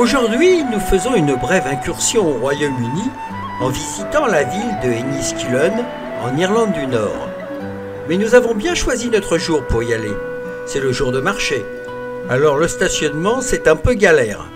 Aujourd'hui, nous faisons une brève incursion au Royaume-Uni en visitant la ville de Enniskillen en Irlande du Nord. Mais nous avons bien choisi notre jour pour y aller. C'est le jour de marché. Alors le stationnement, c'est un peu galère.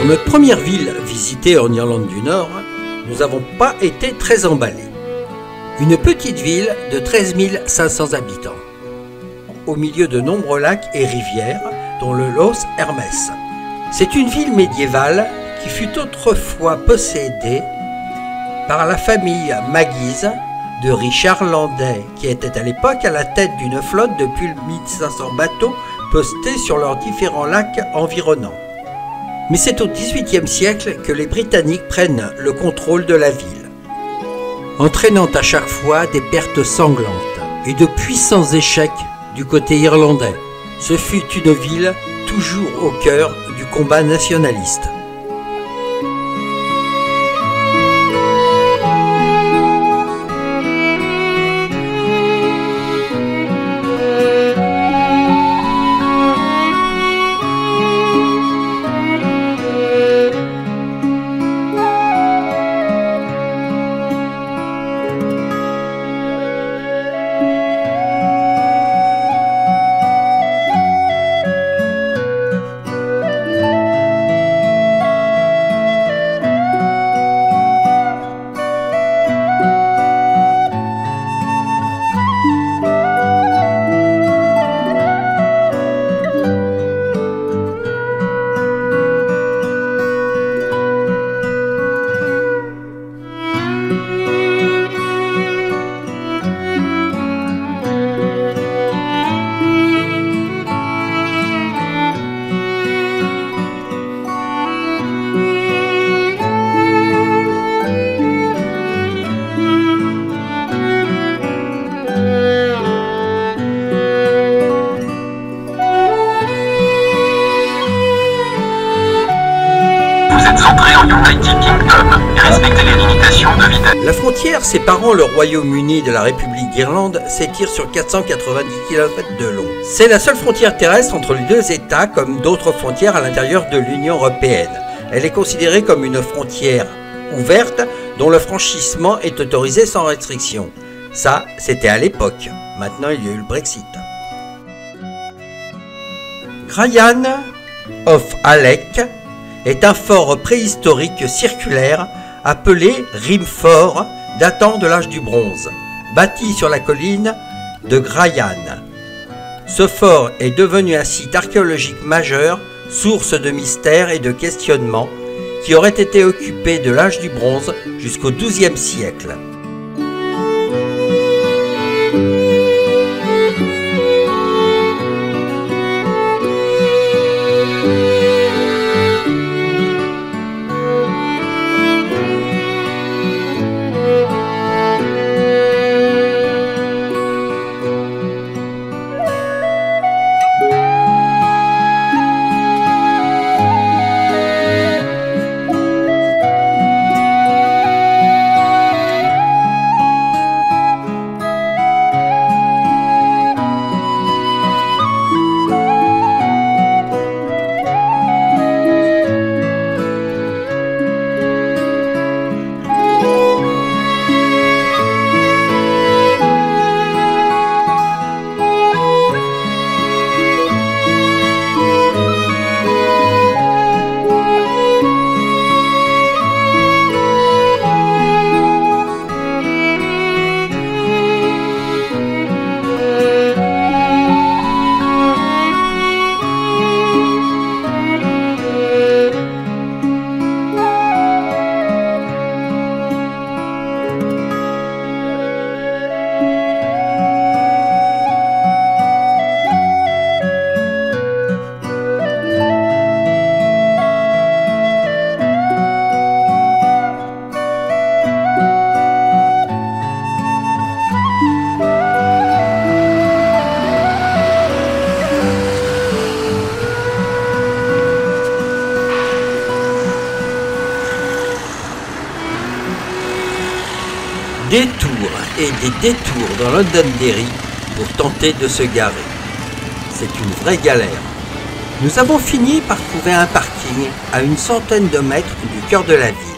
Pour notre première ville visitée en Irlande du Nord, nous n'avons pas été très emballés. Une petite ville de 13 500 habitants, au milieu de nombreux lacs et rivières, dont le Lough Hermès. C'est une ville médiévale qui fut autrefois possédée par la famille Maguise de Richard Landais, qui était à l'époque à la tête d'une flotte de plus de 1500 bateaux postés sur leurs différents lacs environnants. Mais c'est au XVIIIe siècle que les Britanniques prennent le contrôle de la ville, entraînant à chaque fois des pertes sanglantes et de puissants échecs du côté irlandais. Ce fut une ville toujours au cœur du combat nationaliste. Entrez en United Kingdom et respectez les limitations de vitesse. La frontière séparant le Royaume-Uni de la République d'Irlande s'étire sur 490 km de long. C'est la seule frontière terrestre entre les deux États, comme d'autres frontières à l'intérieur de l'Union européenne. Elle est considérée comme une frontière ouverte dont le franchissement est autorisé sans restriction. Ça, c'était à l'époque. Maintenant, il y a eu le Brexit. Grayan of Alec est un fort préhistorique circulaire appelé Rimfort, datant de l'âge du bronze, bâti sur la colline de Grayan. Ce fort est devenu un site archéologique majeur, source de mystères et de questionnements, qui aurait été occupé de l'âge du bronze jusqu'au XIIe siècle. Détours et des détours dans Londonderry pour tenter de se garer. C'est une vraie galère. Nous avons fini par trouver un parking à une centaine de mètres du cœur de la ville.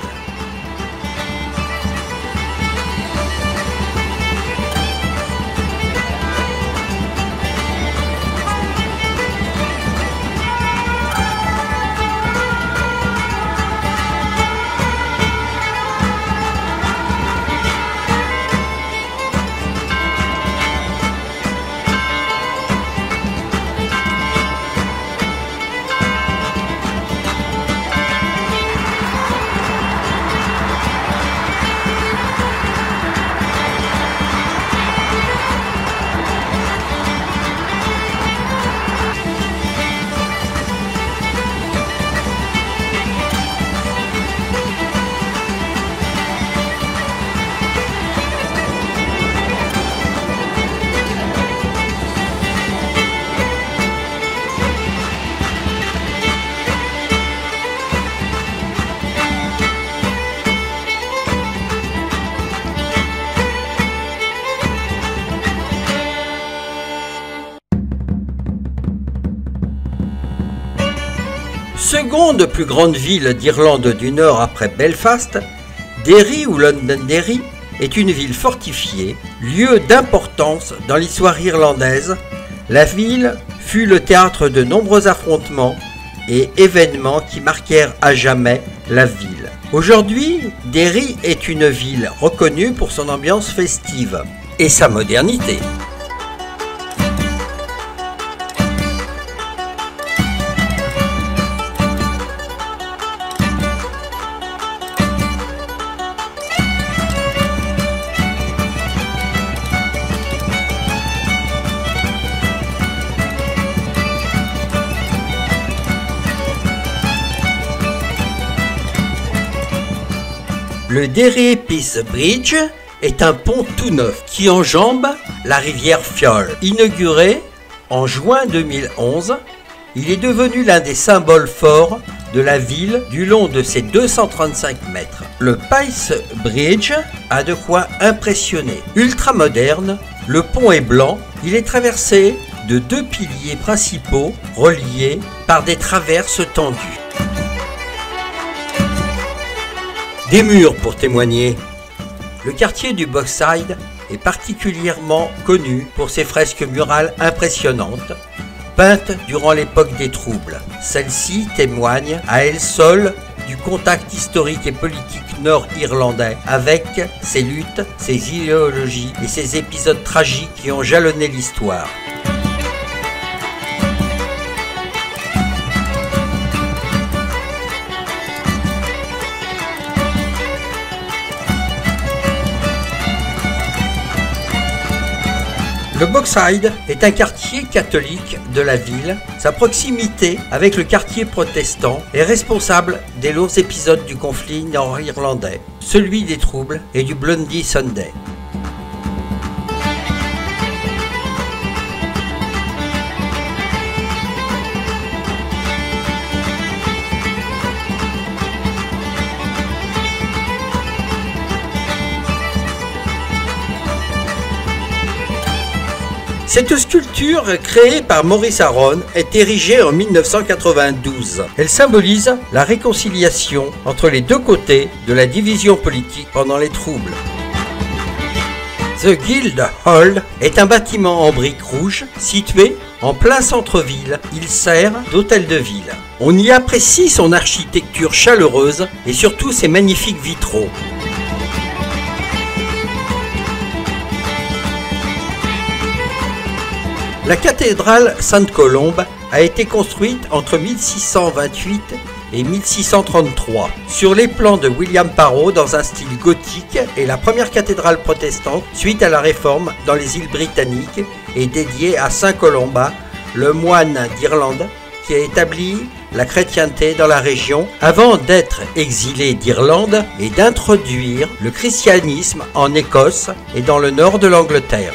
Seconde plus grande ville d'Irlande du Nord après Belfast, Derry ou Londonderry est une ville fortifiée, lieu d'importance dans l'histoire irlandaise. La ville fut le théâtre de nombreux affrontements et événements qui marquèrent à jamais la ville. Aujourd'hui, Derry est une ville reconnue pour son ambiance festive et sa modernité. Le Derry Peace Bridge est un pont tout neuf qui enjambe la rivière Fioll. Inauguré en juin 2011, il est devenu l'un des symboles forts de la ville du long de ses 235 mètres. Le Peace Bridge a de quoi impressionner. Ultra moderne, le pont est blanc, il est traversé de deux piliers principaux reliés par des traverses tendues. Des murs pour témoigner. Le quartier du Bogside est particulièrement connu pour ses fresques murales impressionnantes, peintes durant l'époque des troubles. Celles-ci témoignent à elles seules du contact historique et politique nord-irlandais avec ses luttes, ses idéologies et ses épisodes tragiques qui ont jalonné l'histoire. Le Bogside est un quartier catholique de la ville. Sa proximité avec le quartier protestant est responsable des lourds épisodes du conflit nord-irlandais, celui des troubles et du Bloody Sunday. Cette sculpture, créée par Maurice Harron, est érigée en 1992. Elle symbolise la réconciliation entre les deux côtés de la division politique pendant les troubles. The Guild Hall est un bâtiment en briques rouges situé en plein centre-ville. Il sert d'hôtel de ville. On y apprécie son architecture chaleureuse et surtout ses magnifiques vitraux. La cathédrale Sainte-Colombe a été construite entre 1628 et 1633 sur les plans de William Parrot dans un style gothique et la première cathédrale protestante suite à la Réforme dans les îles britanniques est dédiée à Saint Colomba, le moine d'Irlande qui a établi la chrétienté dans la région avant d'être exilé d'Irlande et d'introduire le christianisme en Écosse et dans le nord de l'Angleterre.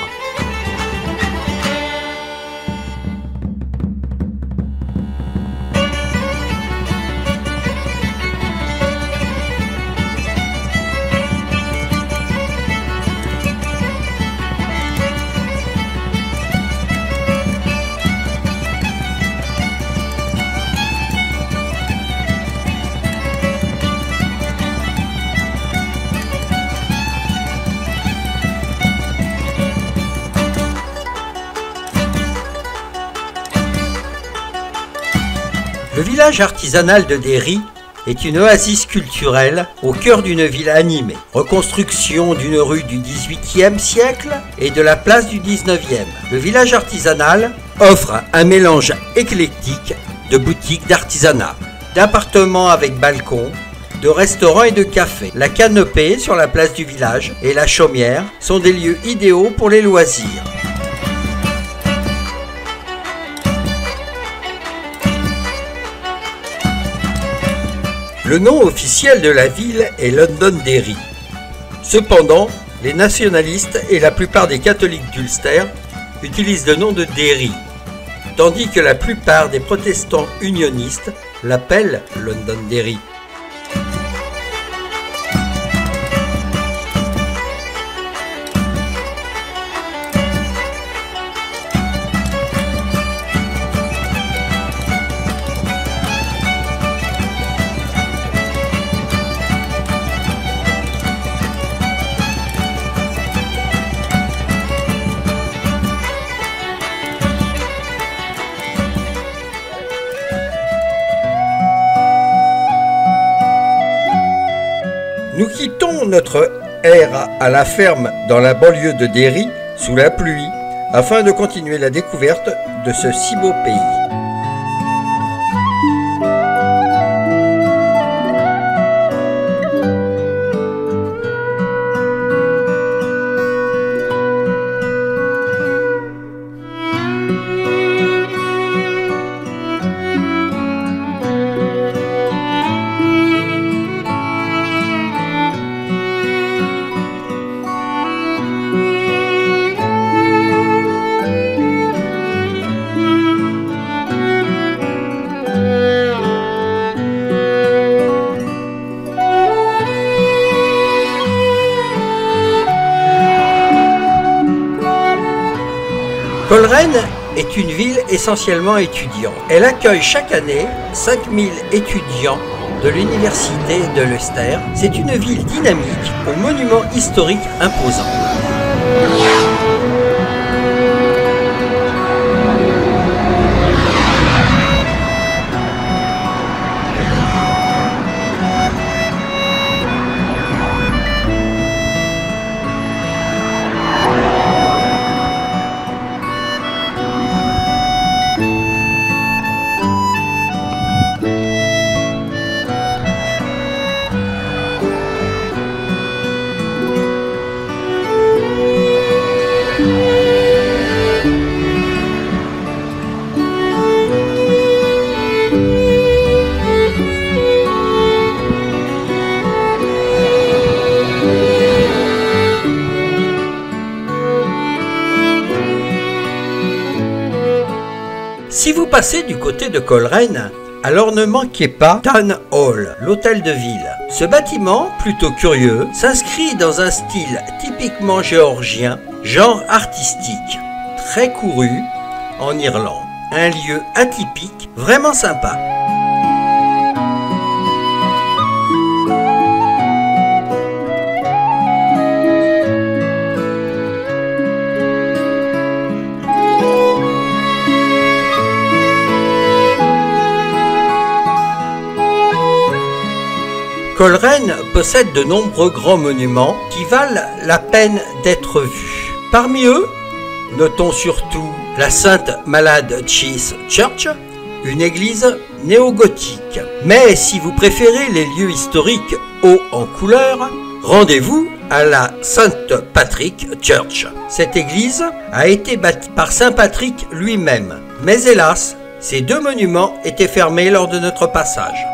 Le village artisanal de Derry est une oasis culturelle au cœur d'une ville animée. Reconstruction d'une rue du XVIIIe siècle et de la place du XIXe. Le village artisanal offre un mélange éclectique de boutiques d'artisanat, d'appartements avec balcon, de restaurants et de cafés. La canopée sur la place du village et la chaumière sont des lieux idéaux pour les loisirs. Le nom officiel de la ville est Londonderry. Cependant, les nationalistes et la plupart des catholiques d'Ulster utilisent le nom de Derry, tandis que la plupart des protestants unionistes l'appellent Londonderry. Nous quittons notre aire à la ferme dans la banlieue de Derry sous la pluie afin de continuer la découverte de ce si beau pays. Coleraine est une ville essentiellement étudiante. Elle accueille chaque année 5000 étudiants de l'université de l'Ulster. C'est une ville dynamique aux monuments historiques imposants. Si vous passez du côté de Coleraine, alors ne manquez pas Town Hall, l'hôtel de ville. Ce bâtiment, plutôt curieux, s'inscrit dans un style typiquement géorgien, genre artistique, très couru en Irlande. Un lieu atypique, vraiment sympa. Coleraine possède de nombreux grands monuments qui valent la peine d'être vus. Parmi eux, notons surtout la Sainte Malade Cheese Church, une église néo-gothique. Mais si vous préférez les lieux historiques hauts en couleur, rendez-vous à la Saint Patrick Church. Cette église a été bâtie par Saint Patrick lui-même. Mais hélas, ces deux monuments étaient fermés lors de notre passage.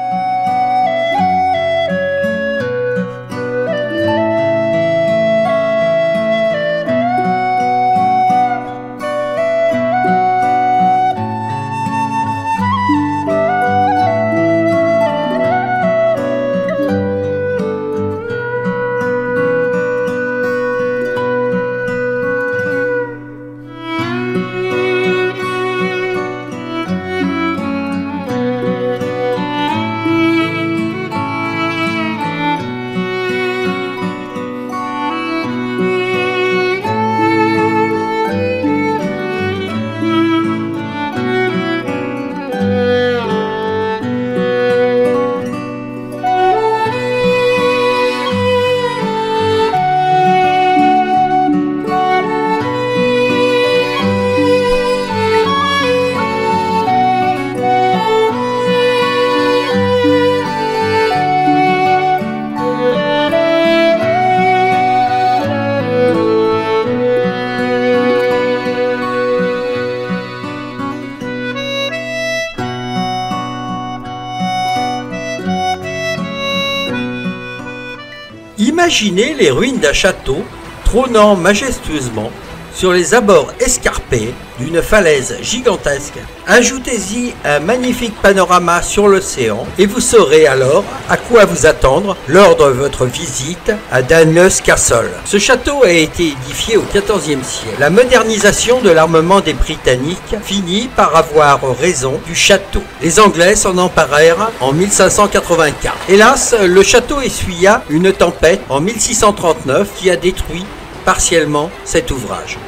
Imaginez les ruines d'un château trônant majestueusement sur les abords escarpés d'une falaise gigantesque. Ajoutez-y un magnifique panorama sur l'océan et vous saurez alors à quoi vous attendre lors de votre visite à Daniel's Castle. Ce château a été édifié au XIVe siècle. La modernisation de l'armement des Britanniques finit par avoir raison du château. Les Anglais s'en emparèrent en 1584. Hélas, le château essuya une tempête en 1639 qui a détruit partiellement cet ouvrage.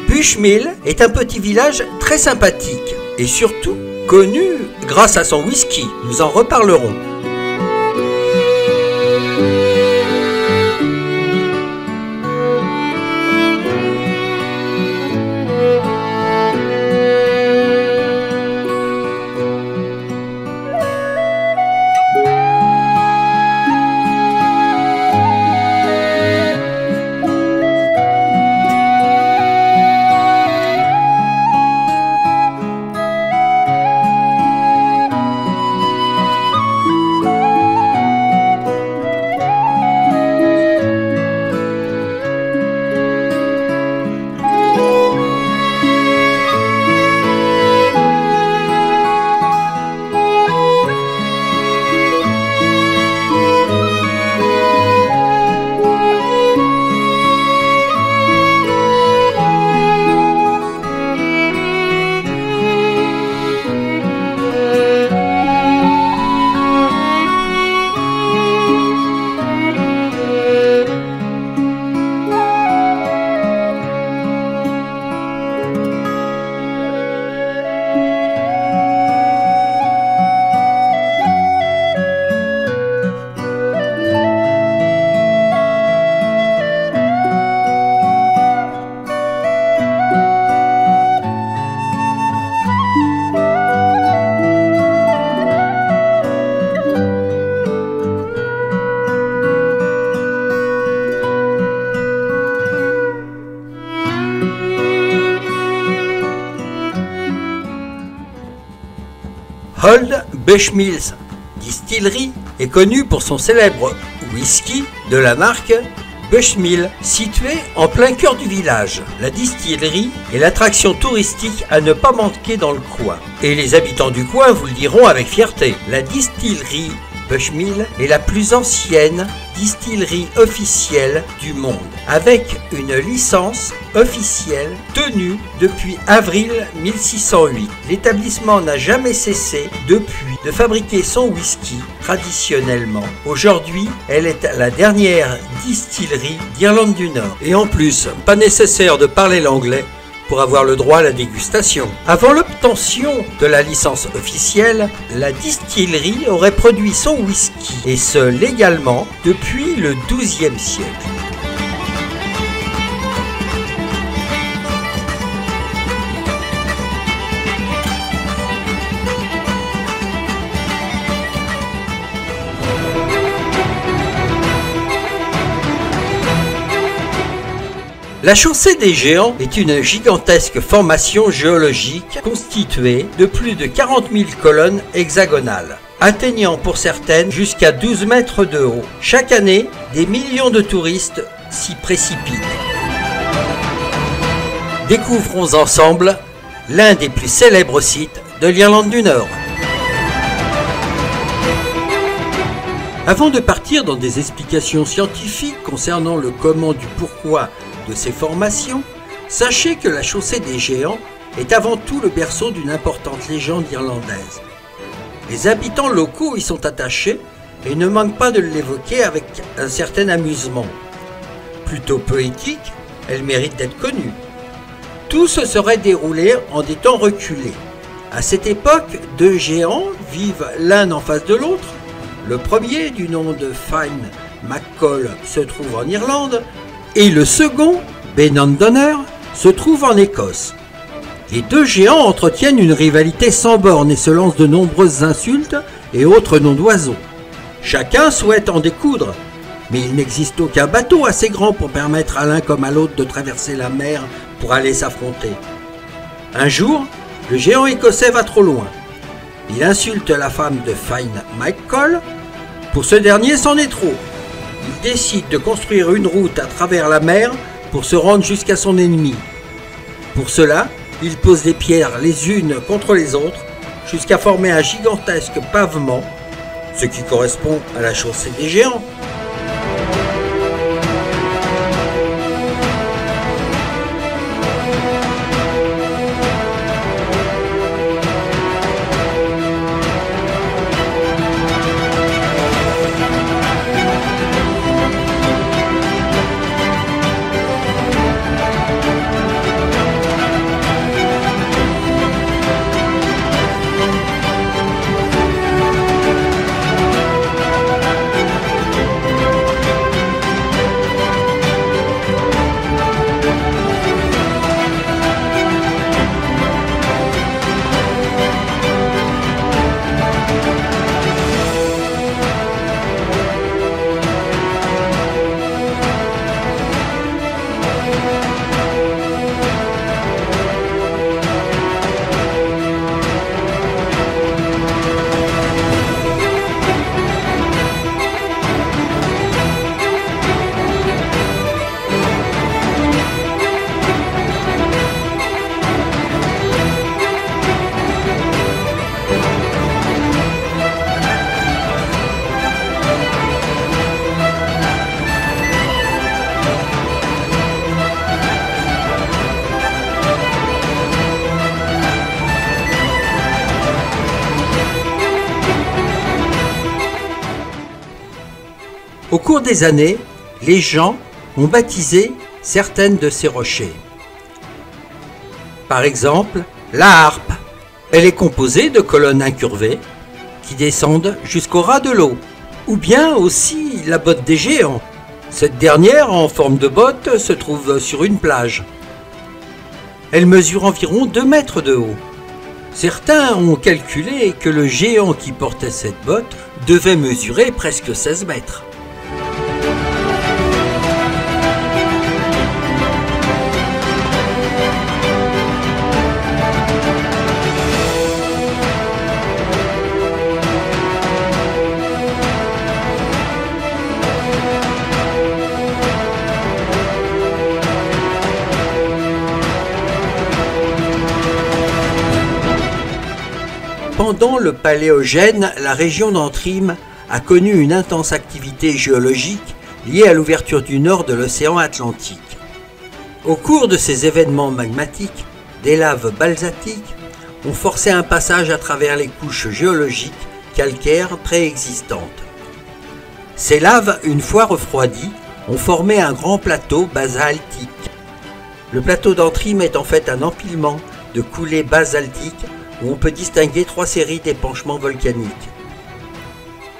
Bushmill est un petit village très sympathique et surtout connu grâce à son whisky. Nous en reparlerons. Old Bushmills Distillery est connu pour son célèbre whisky de la marque Bushmill, situé en plein cœur du village. La distillerie est l'attraction touristique à ne pas manquer dans le coin. Et les habitants du coin vous le diront avec fierté. La distillerie Bushmill est la plus ancienne distillerie officielle du monde, avec une licence officielle tenue depuis avril 1608. L'établissement n'a jamais cessé depuis de fabriquer son whisky traditionnellement. Aujourd'hui, elle est la dernière distillerie d'Irlande du Nord. Et en plus, pas nécessaire de parler l'anglais pour avoir le droit à la dégustation. Avant l'obtention de la licence officielle, la distillerie aurait produit son whisky, et ce légalement depuis le XIIe siècle. La chaussée des Géants est une gigantesque formation géologique constituée de plus de 40 000 colonnes hexagonales, atteignant pour certaines jusqu'à 12 mètres de haut. Chaque année, des millions de touristes s'y précipitent. Découvrons ensemble l'un des plus célèbres sites de l'Irlande du Nord. Avant de partir dans des explications scientifiques concernant le comment du pourquoi de ces formations, sachez que la chaussée des Géants est avant tout le berceau d'une importante légende irlandaise. Les habitants locaux y sont attachés et ne manquent pas de l'évoquer avec un certain amusement. Plutôt poétique, elle mérite d'être connue. Tout se serait déroulé en des temps reculés. À cette époque, deux géants vivent l'un en face de l'autre. Le premier, du nom de Fine MacColl, se trouve en Irlande, et le second, Benandonner, se trouve en Écosse. Les deux géants entretiennent une rivalité sans bornes et se lancent de nombreuses insultes et autres noms d'oiseaux. Chacun souhaite en découdre, mais il n'existe aucun bateau assez grand pour permettre à l'un comme à l'autre de traverser la mer pour aller s'affronter. Un jour, le géant écossais va trop loin. Il insulte la femme de Fine McColl. Pour ce dernier, c'en est trop. Il décide de construire une route à travers la mer pour se rendre jusqu'à son ennemi. Pour cela, il pose des pierres les unes contre les autres jusqu'à former un gigantesque pavement, ce qui correspond à la chaussée des géants. Au cours des années, les gens ont baptisé certaines de ces rochers. Par exemple, la harpe. Elle est composée de colonnes incurvées qui descendent jusqu'au ras de l'eau. Ou bien aussi la botte des géants. Cette dernière, en forme de botte, se trouve sur une plage. Elle mesure environ 2 mètres de haut. Certains ont calculé que le géant qui portait cette botte devait mesurer presque 16 mètres. Pendant le Paléogène, la région d'Antrim a connu une intense activité géologique liée à l'ouverture du nord de l'océan Atlantique. Au cours de ces événements magmatiques, des laves basaltiques ont forcé un passage à travers les couches géologiques calcaires préexistantes. Ces laves, une fois refroidies, ont formé un grand plateau basaltique. Le plateau d'Antrim est en fait un empilement de coulées basaltiques où on peut distinguer 3 séries d'épanchements volcaniques.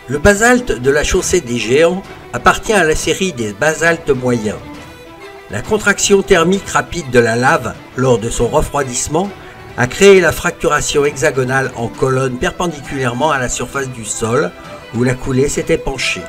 Le basalte de la chaussée des géants appartient à la série des basaltes moyens. La contraction thermique rapide de la lave lors de son refroidissement a créé la fracturation hexagonale en colonnes perpendiculairement à la surface du sol où la coulée s'est épanchée.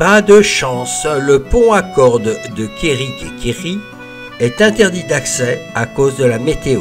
Pas de chance, le pont à cordes de Kéri est interdit d'accès à cause de la météo.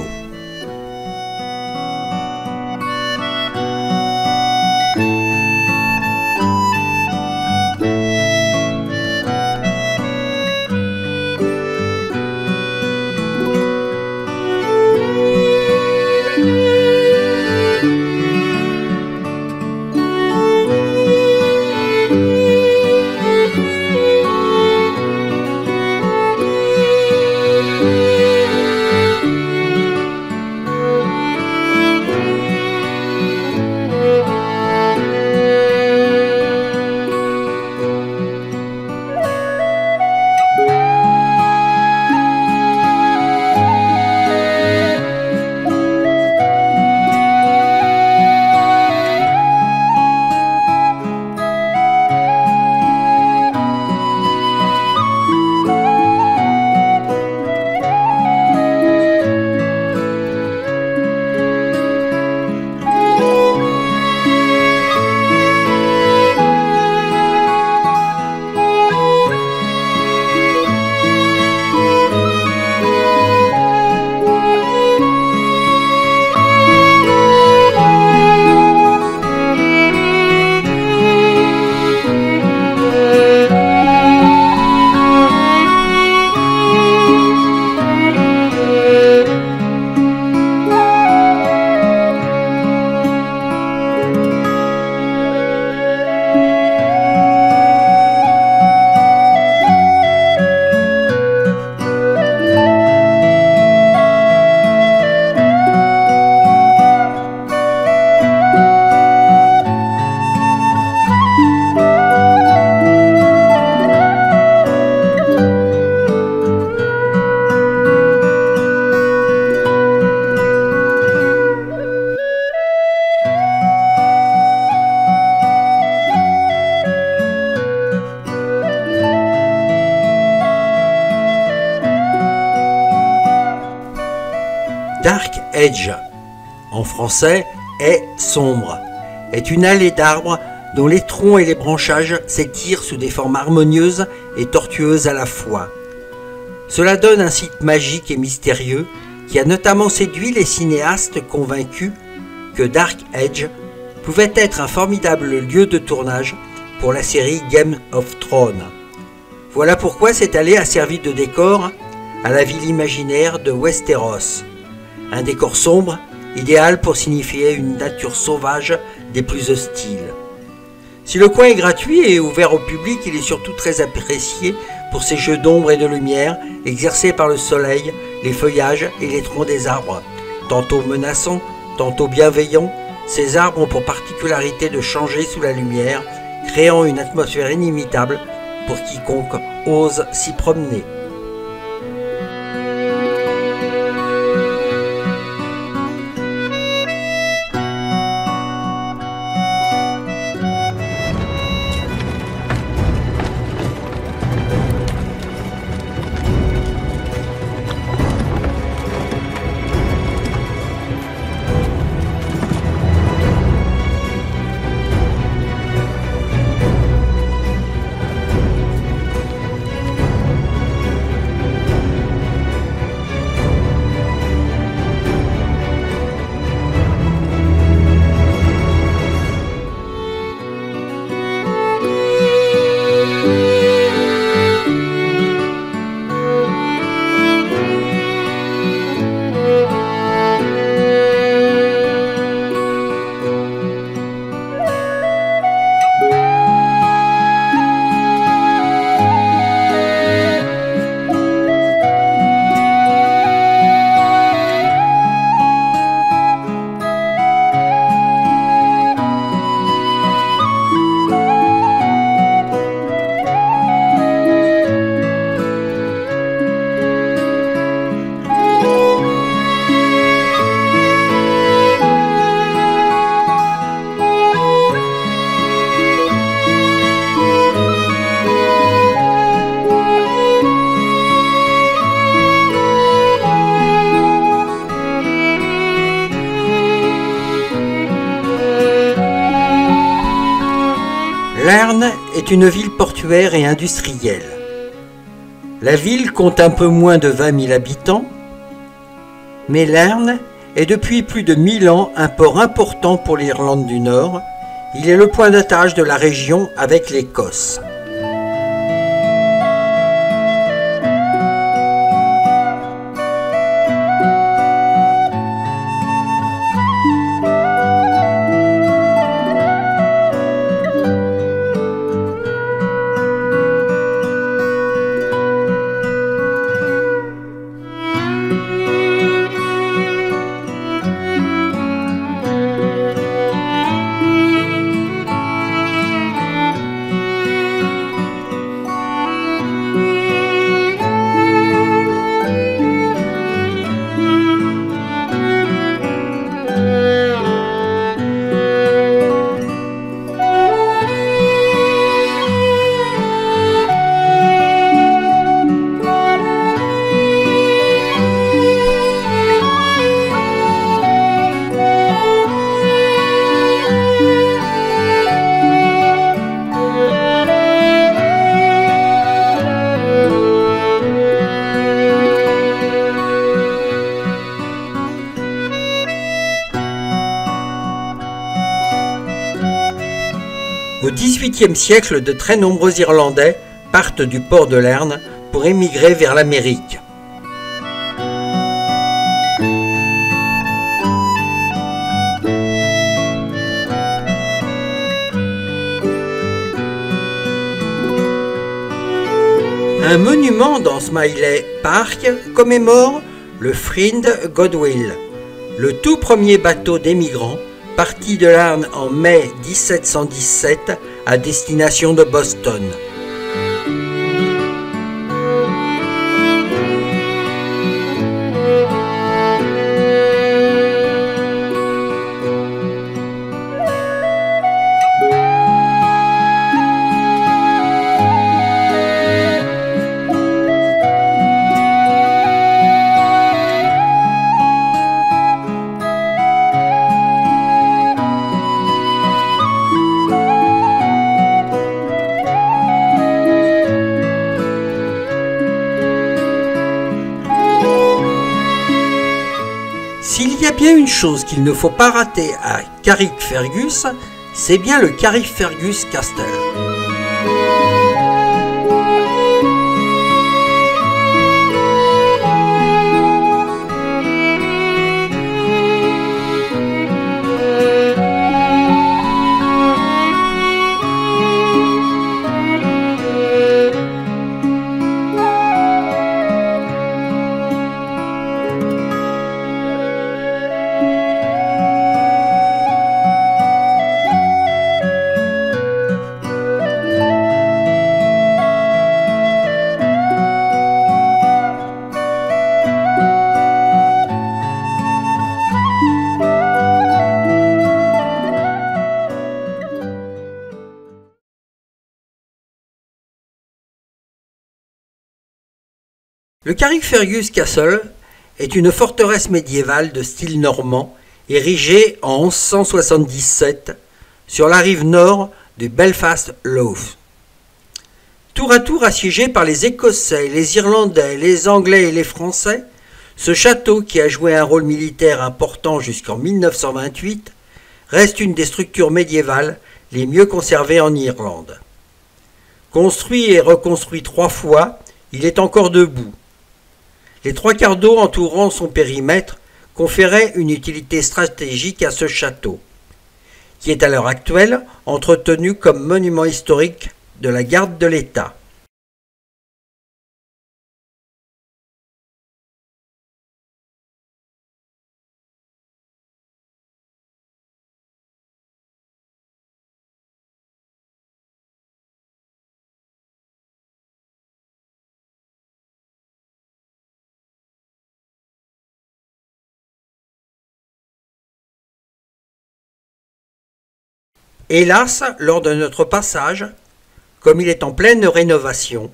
Dark Edge, en français, est sombre, est une allée d'arbres dont les troncs et les branchages s'étirent sous des formes harmonieuses et tortueuses à la fois. Cela donne un site magique et mystérieux qui a notamment séduit les cinéastes convaincus que Dark Edge pouvait être un formidable lieu de tournage pour la série Game of Thrones. Voilà pourquoi cette allée a servi de décor à la ville imaginaire de Westeros. Un décor sombre, idéal pour signifier une nature sauvage des plus hostiles. Si le coin est gratuit et ouvert au public, il est surtout très apprécié pour ses jeux d'ombre et de lumière exercés par le soleil, les feuillages et les troncs des arbres. Tantôt menaçants, tantôt bienveillants, ces arbres ont pour particularité de changer sous la lumière, créant une atmosphère inimitable pour quiconque ose s'y promener. Lerne est une ville portuaire et industrielle. La ville compte un peu moins de 20 000 habitants, mais Lerne est depuis plus de 1000 ans un port important pour l'Irlande du Nord. Il est le point d'attache de la région avec l'Écosse. Au XVIIIe siècle, de très nombreux Irlandais partent du port de Lerne pour émigrer vers l'Amérique. Un monument dans Smiley Park commémore le Friend Godwill, le tout premier bateau d'émigrants parti de Lerne en mai 1717 à destination de Boston. S'il y a bien une chose qu'il ne faut pas rater à Carrickfergus, c'est bien le Carrickfergus Castle. Le Carrickfergus Castle est une forteresse médiévale de style normand érigée en 1177 sur la rive nord du Belfast Lough. Tour à tour assiégé par les Écossais, les Irlandais, les Anglais et les Français, ce château, qui a joué un rôle militaire important jusqu'en 1928, reste une des structures médiévales les mieux conservées en Irlande. Construit et reconstruit 3 fois, il est encore debout. Les 3/4 d'eau entourant son périmètre conféraient une utilité stratégique à ce château, qui est à l'heure actuelle entretenu comme monument historique de la garde de l'État. Hélas, lors de notre passage, comme il est en pleine rénovation,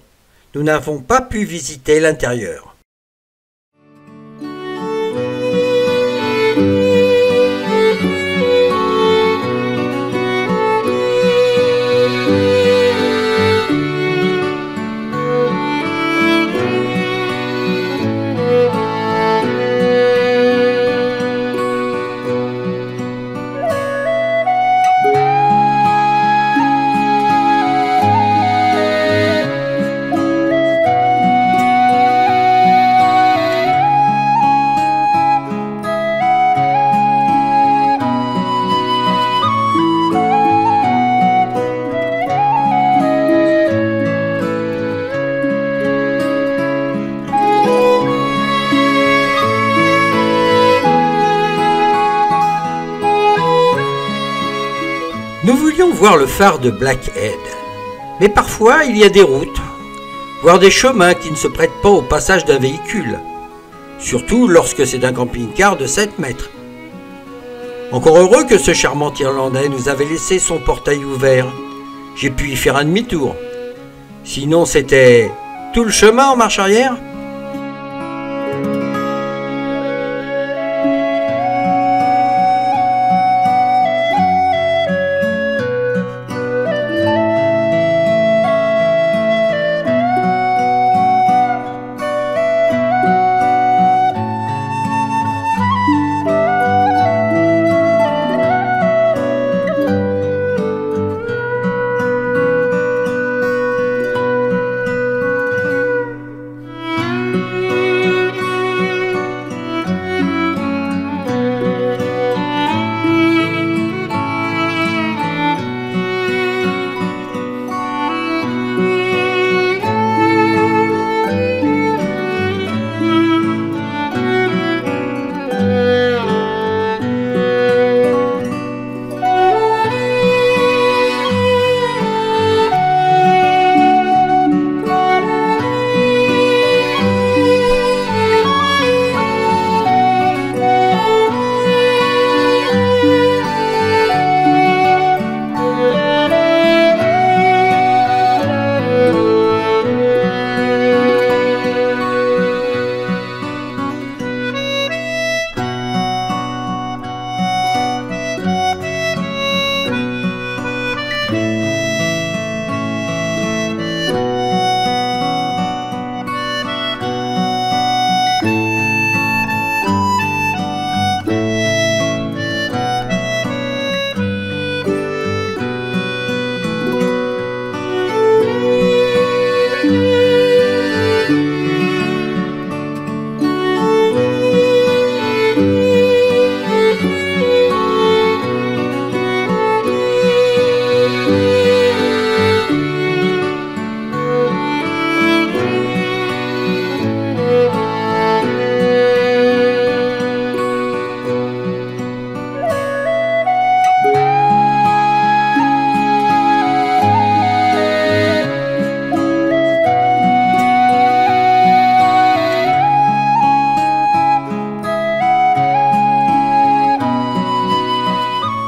nous n'avons pas pu visiter l'intérieur. Nous voulions voir le phare de Blackhead, mais parfois il y a des routes, voire des chemins qui ne se prêtent pas au passage d'un véhicule, surtout lorsque c'est un camping-car de 7 mètres. Encore heureux que ce charmant Irlandais nous avait laissé son portail ouvert. J'ai pu y faire un demi-tour. Sinon c'était tout le chemin en marche arrière.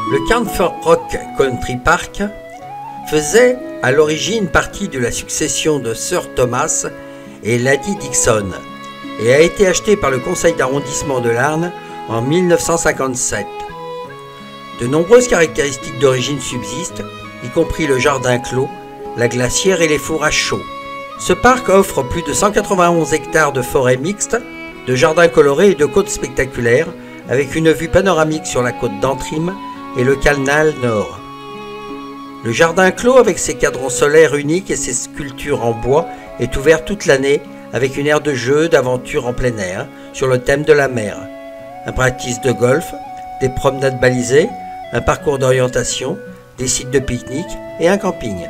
Le Camphor Rock Country Park faisait à l'origine partie de la succession de Sir Thomas et Lady Dixon et a été acheté par le conseil d'arrondissement de Larne en 1957. De nombreuses caractéristiques d'origine subsistent, y compris le jardin clos, la glacière et les fours à chaud. Ce parc offre plus de 191 hectares de forêt mixte, de jardins colorés et de côtes spectaculaires, avec une vue panoramique sur la côte d'Antrim et le canal Nord. Le jardin clos avec ses cadrans solaires uniques et ses sculptures en bois est ouvert toute l'année avec une aire de jeu, d'aventure en plein air sur le thème de la mer. Un practice de golf, des promenades balisées, un parcours d'orientation, des sites de pique-nique et un camping.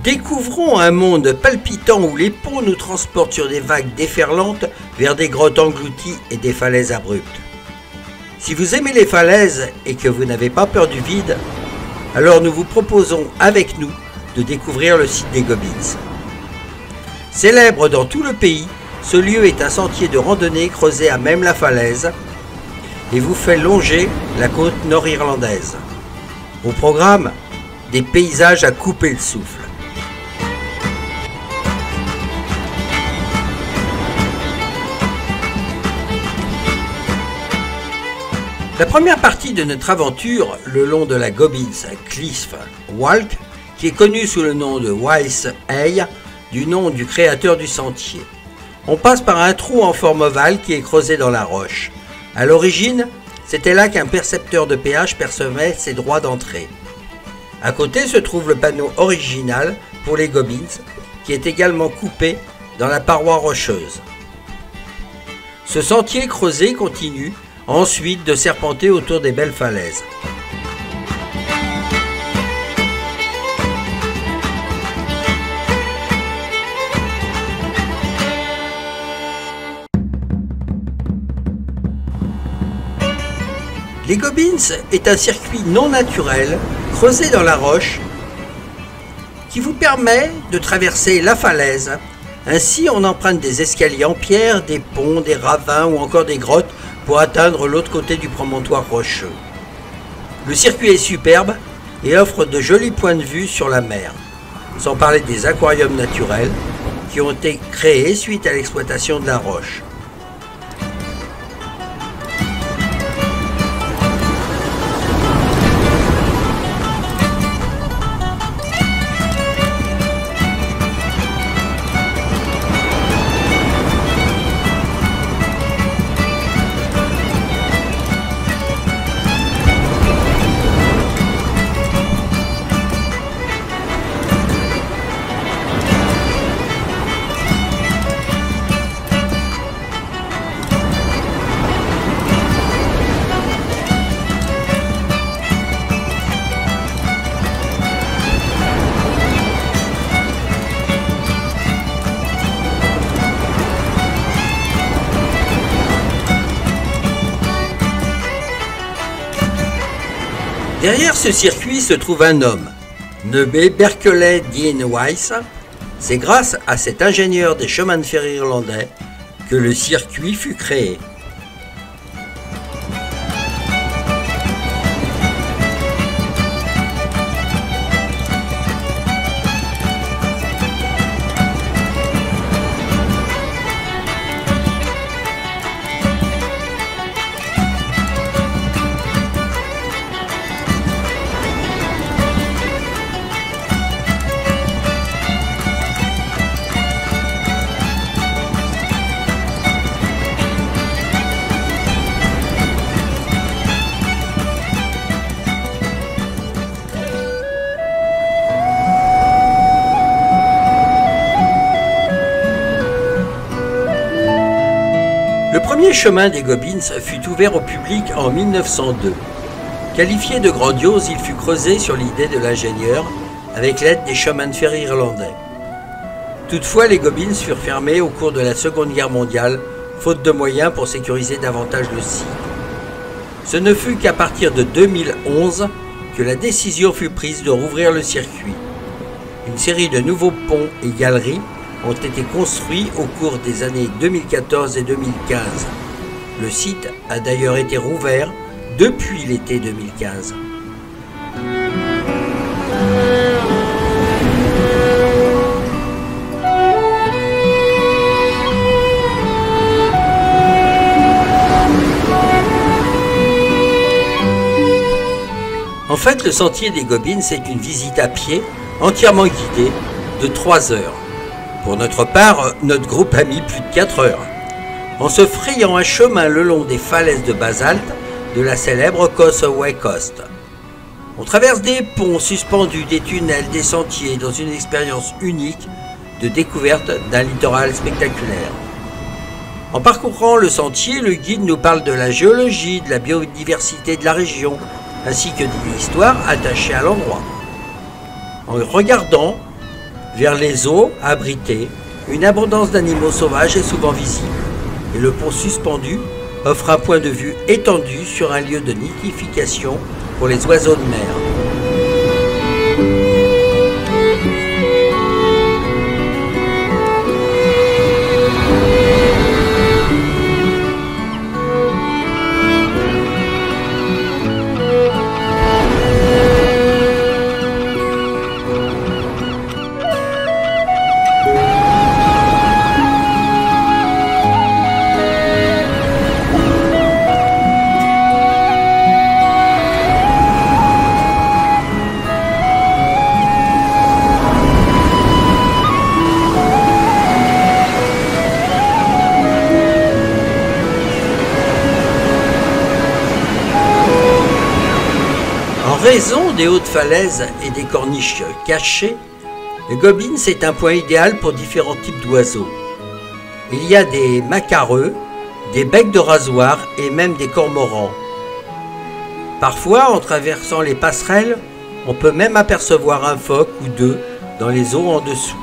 Découvrons un monde palpitant où les ponts nous transportent sur des vagues déferlantes vers des grottes englouties et des falaises abruptes. Si vous aimez les falaises et que vous n'avez pas peur du vide, alors nous vous proposons avec nous de découvrir le site des Gobbins. Célèbre dans tout le pays, ce lieu est un sentier de randonnée creusé à même la falaise et vous fait longer la côte nord-irlandaise. Au programme, des paysages à couper le souffle. La première partie de notre aventure, le long de la Gobbins Cliff Walk, qui est connue sous le nom de Wise Hay, du nom du créateur du sentier. On passe par un trou en forme ovale qui est creusé dans la roche. À l'origine, c'était là qu'un percepteur de péage percevait ses droits d'entrée. À côté se trouve le panneau original pour les Gobbins, qui est également coupé dans la paroi rocheuse. Ce sentier creusé continue ensuite de serpenter autour des belles falaises. Les Gobbins est un circuit non naturel creusé dans la roche qui vous permet de traverser la falaise. Ainsi, on emprunte des escaliers en pierre, des ponts, des ravins ou encore des grottes pour atteindre l'autre côté du promontoire rocheux. Le circuit est superbe et offre de jolis points de vue sur la mer, sans parler des aquariums naturels qui ont été créés suite à l'exploitation de la roche. Derrière ce circuit se trouve un homme, nommé Berkeley Dean Weiss. C'est grâce à cet ingénieur des chemins de fer irlandais que le circuit fut créé. Le premier chemin des Gobbins fut ouvert au public en 1902. Qualifié de grandiose, il fut creusé sur l'idée de l'ingénieur avec l'aide des chemins de fer irlandais. Toutefois, les Gobbins furent fermés au cours de la Seconde Guerre mondiale, faute de moyens pour sécuriser davantage le site. Ce ne fut qu'à partir de 2011 que la décision fut prise de rouvrir le circuit. Une série de nouveaux ponts et galeries ont été construits au cours des années 2014 et 2015. Le site a d'ailleurs été rouvert depuis l'été 2015. En fait, le sentier des Gobbins est une visite à pied, entièrement guidée, de 3 heures. Pour notre part, notre groupe a mis plus de 4 heures, en se frayant un chemin le long des falaises de basalte de la célèbre Causeway Coast. On traverse des ponts suspendus, des tunnels, des sentiers, dans une expérience unique de découverte d'un littoral spectaculaire. En parcourant le sentier, le guide nous parle de la géologie, de la biodiversité de la région, ainsi que de l'histoire attachée à l'endroit. En regardant Vers les eaux abritées, une abondance d'animaux sauvages est souvent visible, et le pont suspendu offre un point de vue étendu sur un lieu de nidification pour les oiseaux de mer. En raison des hautes falaises et des corniches cachées, le Gobbins est un point idéal pour différents types d'oiseaux. Il y a des macareux, des becs de rasoir et même des cormorans. Parfois, en traversant les passerelles, on peut même apercevoir un phoque ou deux dans les eaux en dessous.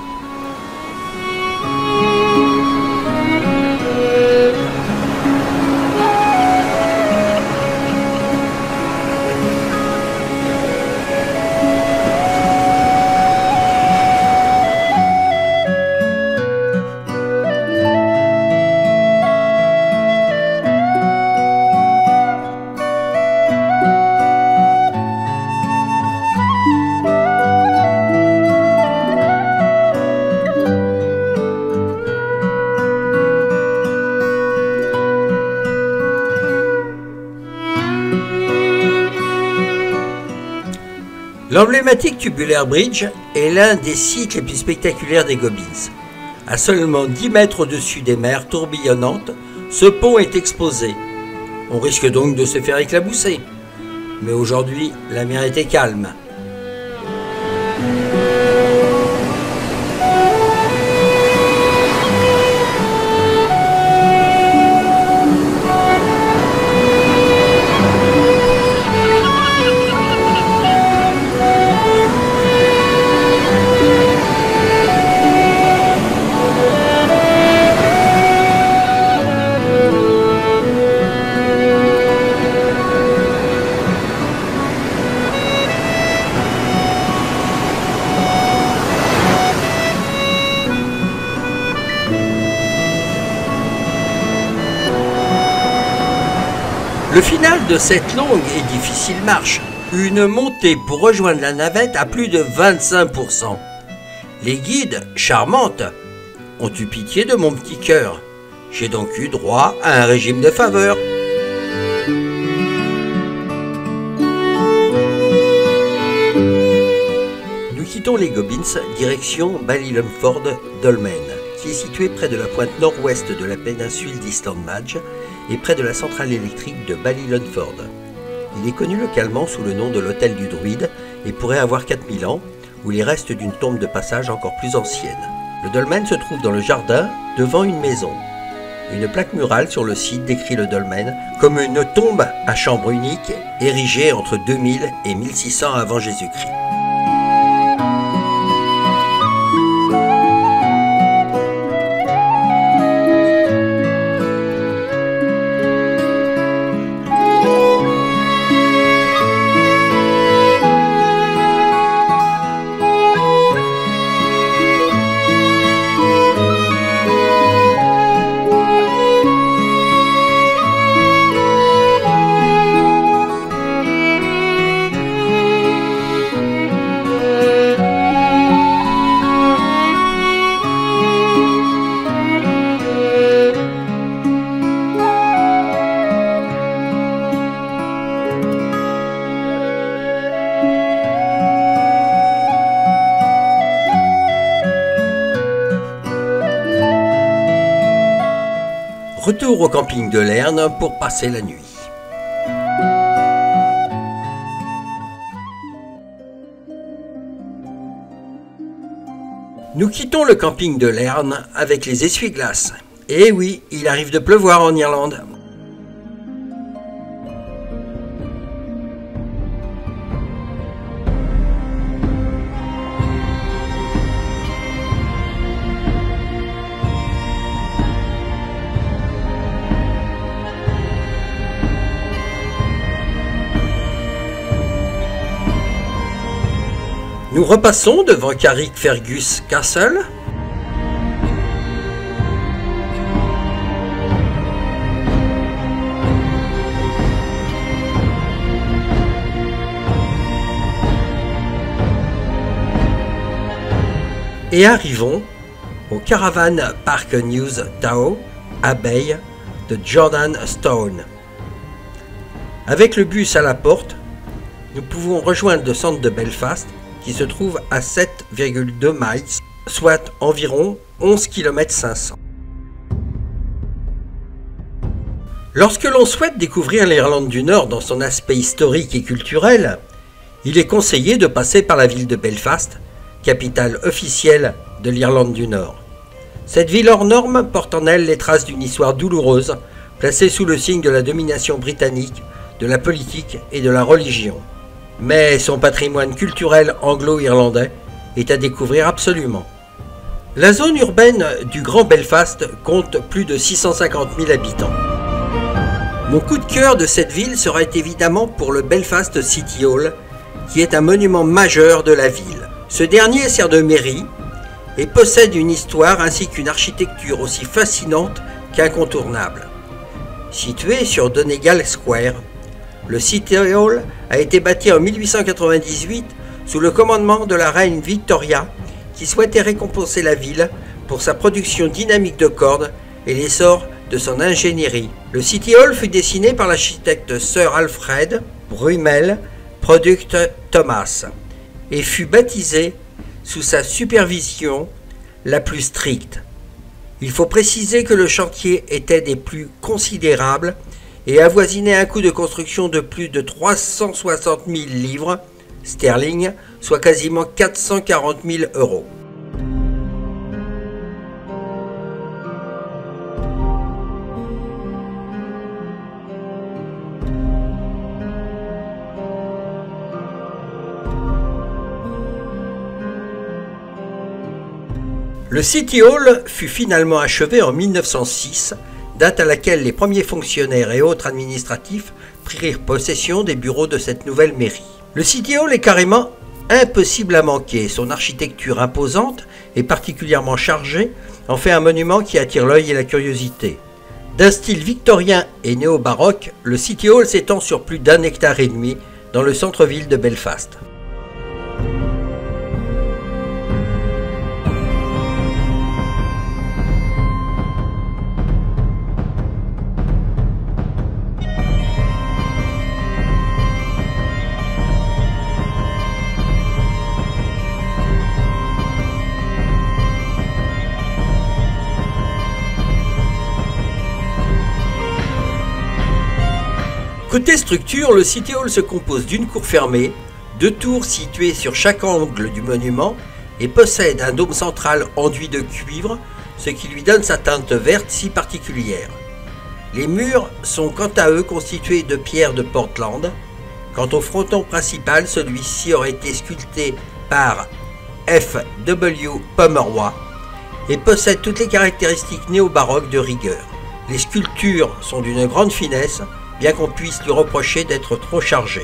L'emblématique Tubular Bridge est l'un des sites les plus spectaculaires des Gobbins. À seulement 10 mètres au-dessus des mers tourbillonnantes, ce pont est exposé. On risque donc de se faire éclabousser. Mais aujourd'hui, la mer était calme. Le final de cette longue et difficile marche, une montée pour rejoindre la navette à plus de 25%. Les guides, charmantes, ont eu pitié de mon petit cœur. J'ai donc eu droit à un régime de faveur. Nous quittons les Gobbins, direction Ballylunford Dolmen, qui est situé près de la pointe nord-ouest de la péninsule d'Eastern Madge et près de la centrale électrique de Ballylunford. Il est connu localement sous le nom de l'hôtel du druide et pourrait avoir 4000 ans, ou les restes d'une tombe de passage encore plus ancienne. Le dolmen se trouve dans le jardin, devant une maison. Une plaque murale sur le site décrit le dolmen comme une tombe à chambre unique érigée entre 2000 et 1600 avant Jésus-Christ. Retour au camping de Lerne pour passer la nuit. Nous quittons le camping de Lerne avec les essuie-glaces. Et oui, il arrive de pleuvoir en Irlande. Nous repassons devant Carrickfergus Castle. Et arrivons au Caravan Park News Tao, abeille de Jordan Stone. Avec le bus à la porte, nous pouvons rejoindre le centre de Belfast qui se trouve à 7,2 miles, soit environ 11 km 500. Lorsque l'on souhaite découvrir l'Irlande du Nord dans son aspect historique et culturel, il est conseillé de passer par la ville de Belfast, capitale officielle de l'Irlande du Nord. Cette ville hors norme porte en elle les traces d'une histoire douloureuse, placée sous le signe de la domination britannique, de la politique et de la religion. Mais son patrimoine culturel anglo-irlandais est à découvrir absolument. La zone urbaine du Grand Belfast compte plus de 650 000 habitants. Mon coup de cœur de cette ville sera évidemment pour le Belfast City Hall, qui est un monument majeur de la ville. Ce dernier sert de mairie et possède une histoire ainsi qu'une architecture aussi fascinante qu'incontournable. Situé sur Donegal Square, le City Hall a été bâti en 1898 sous le commandement de la reine Victoria, qui souhaitait récompenser la ville pour sa production dynamique de cordes et l'essor de son ingénierie. Le City Hall fut dessiné par l'architecte Sir Alfred Brummel Product Thomas et fut baptisé sous sa supervision la plus stricte. Il faut préciser que le chantier était des plus considérables et avoisinait un coût de construction de plus de 360 000 livres sterling, soit quasiment 440 000 €. Le City Hall fut finalement achevé en 1906, date à laquelle les premiers fonctionnaires et autres administratifs prirent possession des bureaux de cette nouvelle mairie. Le City Hall est carrément impossible à manquer. Son architecture imposante et particulièrement chargée en fait un monument qui attire l'œil et la curiosité. D'un style victorien et néo-baroque, le City Hall s'étend sur plus d'1,5 hectare dans le centre-ville de Belfast. Côté structure, le City Hall se compose d'une cour fermée, 2 tours situées sur chaque angle du monument et possède un dôme central enduit de cuivre, ce qui lui donne sa teinte verte si particulière. Les murs sont quant à eux constitués de pierres de Portland. Quant au fronton principal, celui-ci aurait été sculpté par F. W. Pomeroy et possède toutes les caractéristiques néo-baroques de rigueur. Les sculptures sont d'une grande finesse, bien qu'on puisse lui reprocher d'être trop chargé.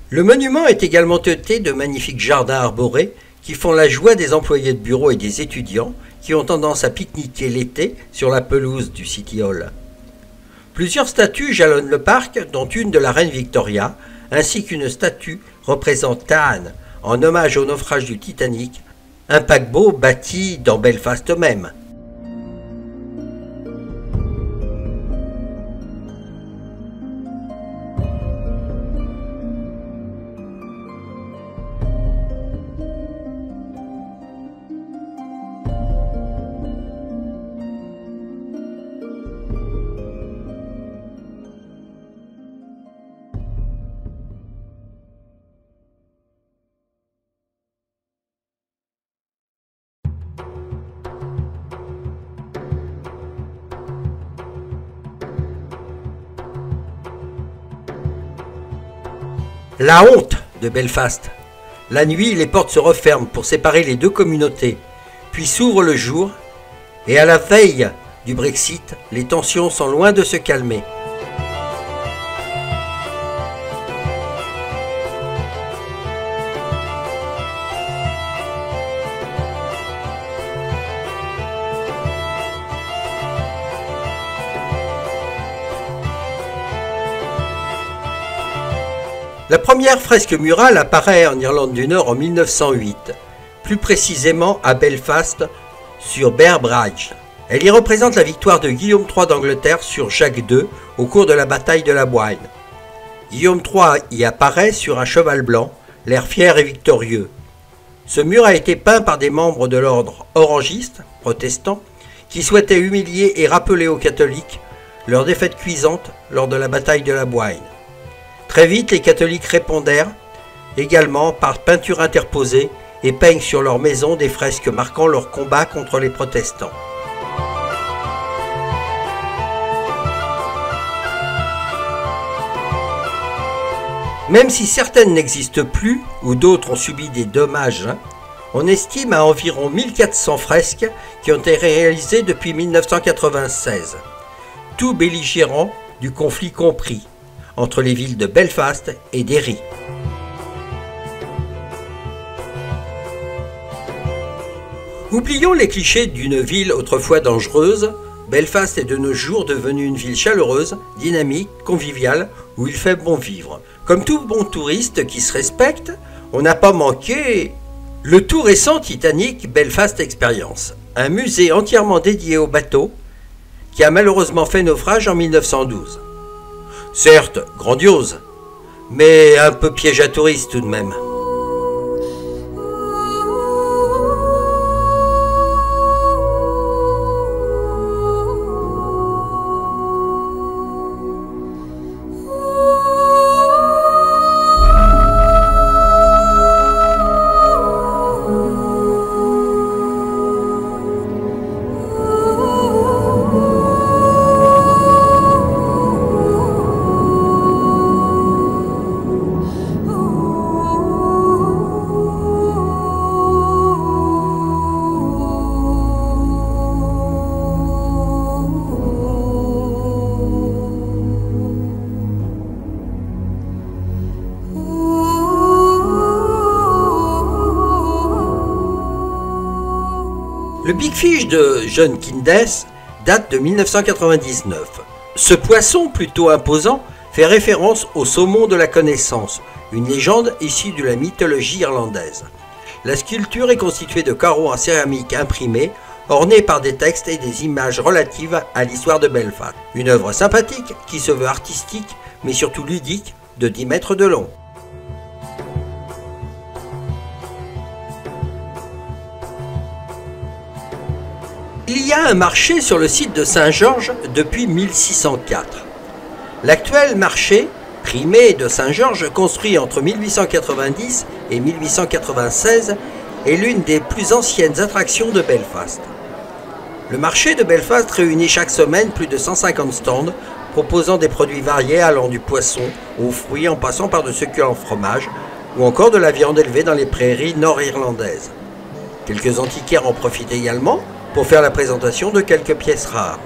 Le monument est également doté de magnifiques jardins arborés qui font la joie des employés de bureau et des étudiants qui ont tendance à pique-niquer l'été sur la pelouse du City Hall. Plusieurs statues jalonnent le parc, dont une de la reine Victoria, ainsi qu'une statue représentant Anne, en hommage au naufrage du Titanic, un paquebot bâti dans Belfast même. La honte de Belfast. La nuit, les portes se referment pour séparer les deux communautés, puis s'ouvre le jour, et à la veille du Brexit, les tensions sont loin de se calmer. La première fresque murale apparaît en Irlande du Nord en 1908, plus précisément à Belfast, sur Bear Bridge. Elle y représente la victoire de Guillaume III d'Angleterre sur Jacques II au cours de la bataille de la Boyne. Guillaume III y apparaît sur un cheval blanc, l'air fier et victorieux. Ce mur a été peint par des membres de l'ordre orangiste, protestant, qui souhaitaient humilier et rappeler aux catholiques leur défaite cuisante lors de la bataille de la Boyne. Très vite, les catholiques répondèrent également par peinture interposée et peignent sur leur maison des fresques marquant leur combat contre les protestants. Même si certaines n'existent plus ou d'autres ont subi des dommages, on estime à environ 1400 fresques qui ont été réalisées depuis 1996, tout belligérants du conflit compris, entre les villes de Belfast et Derry. Oublions les clichés d'une ville autrefois dangereuse. Belfast est de nos jours devenue une ville chaleureuse, dynamique, conviviale, où il fait bon vivre. Comme tout bon touriste qui se respecte, on n'a pas manqué le tout récent Titanic Belfast Experience, un musée entièrement dédié au bateau qui a malheureusement fait naufrage en 1912. Certes, grandiose, mais un peu piège à touristes tout de même. Le Big Fish de John Kindess date de 1999. Ce poisson plutôt imposant fait référence au saumon de la connaissance, une légende issue de la mythologie irlandaise. La sculpture est constituée de carreaux en céramique imprimés, ornés par des textes et des images relatives à l'histoire de Belfast. Une œuvre sympathique qui se veut artistique, mais surtout ludique, de 10 mètres de long. Il y a un marché sur le site de Saint-Georges depuis 1604. L'actuel marché, primé de Saint-Georges, construit entre 1890 et 1896, est l'une des plus anciennes attractions de Belfast. Le marché de Belfast réunit chaque semaine plus de 150 stands proposant des produits variés allant du poisson aux fruits en passant par de succulents fromages ou encore de la viande élevée dans les prairies nord-irlandaises. Quelques antiquaires en profitent également pour faire la présentation de quelques pièces rares.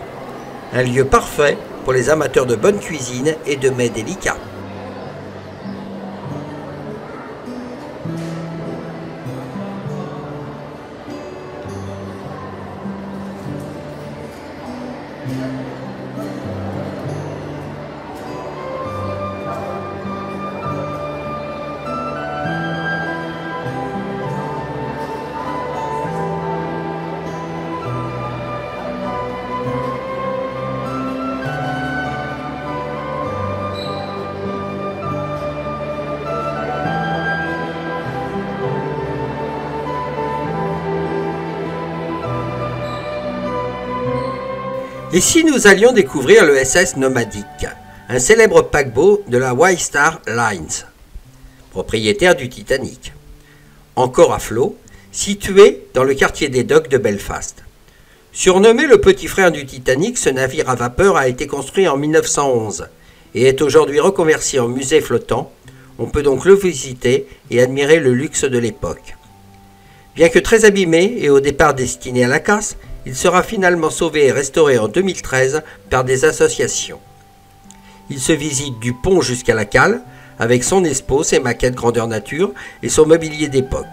Un lieu parfait pour les amateurs de bonne cuisine et de mets délicats. Et si nous allions découvrir le SS Nomadic, un célèbre paquebot de la White Star Lines, propriétaire du Titanic, encore à flot, situé dans le quartier des docks de Belfast. Surnommé le petit frère du Titanic, ce navire à vapeur a été construit en 1911 et est aujourd'hui reconverti en musée flottant. On peut donc le visiter et admirer le luxe de l'époque. Bien que très abîmé et au départ destiné à la casse, il sera finalement sauvé et restauré en 2013 par des associations. Il se visite du pont jusqu'à la cale, avec son expo, ses maquettes grandeur nature et son mobilier d'époque.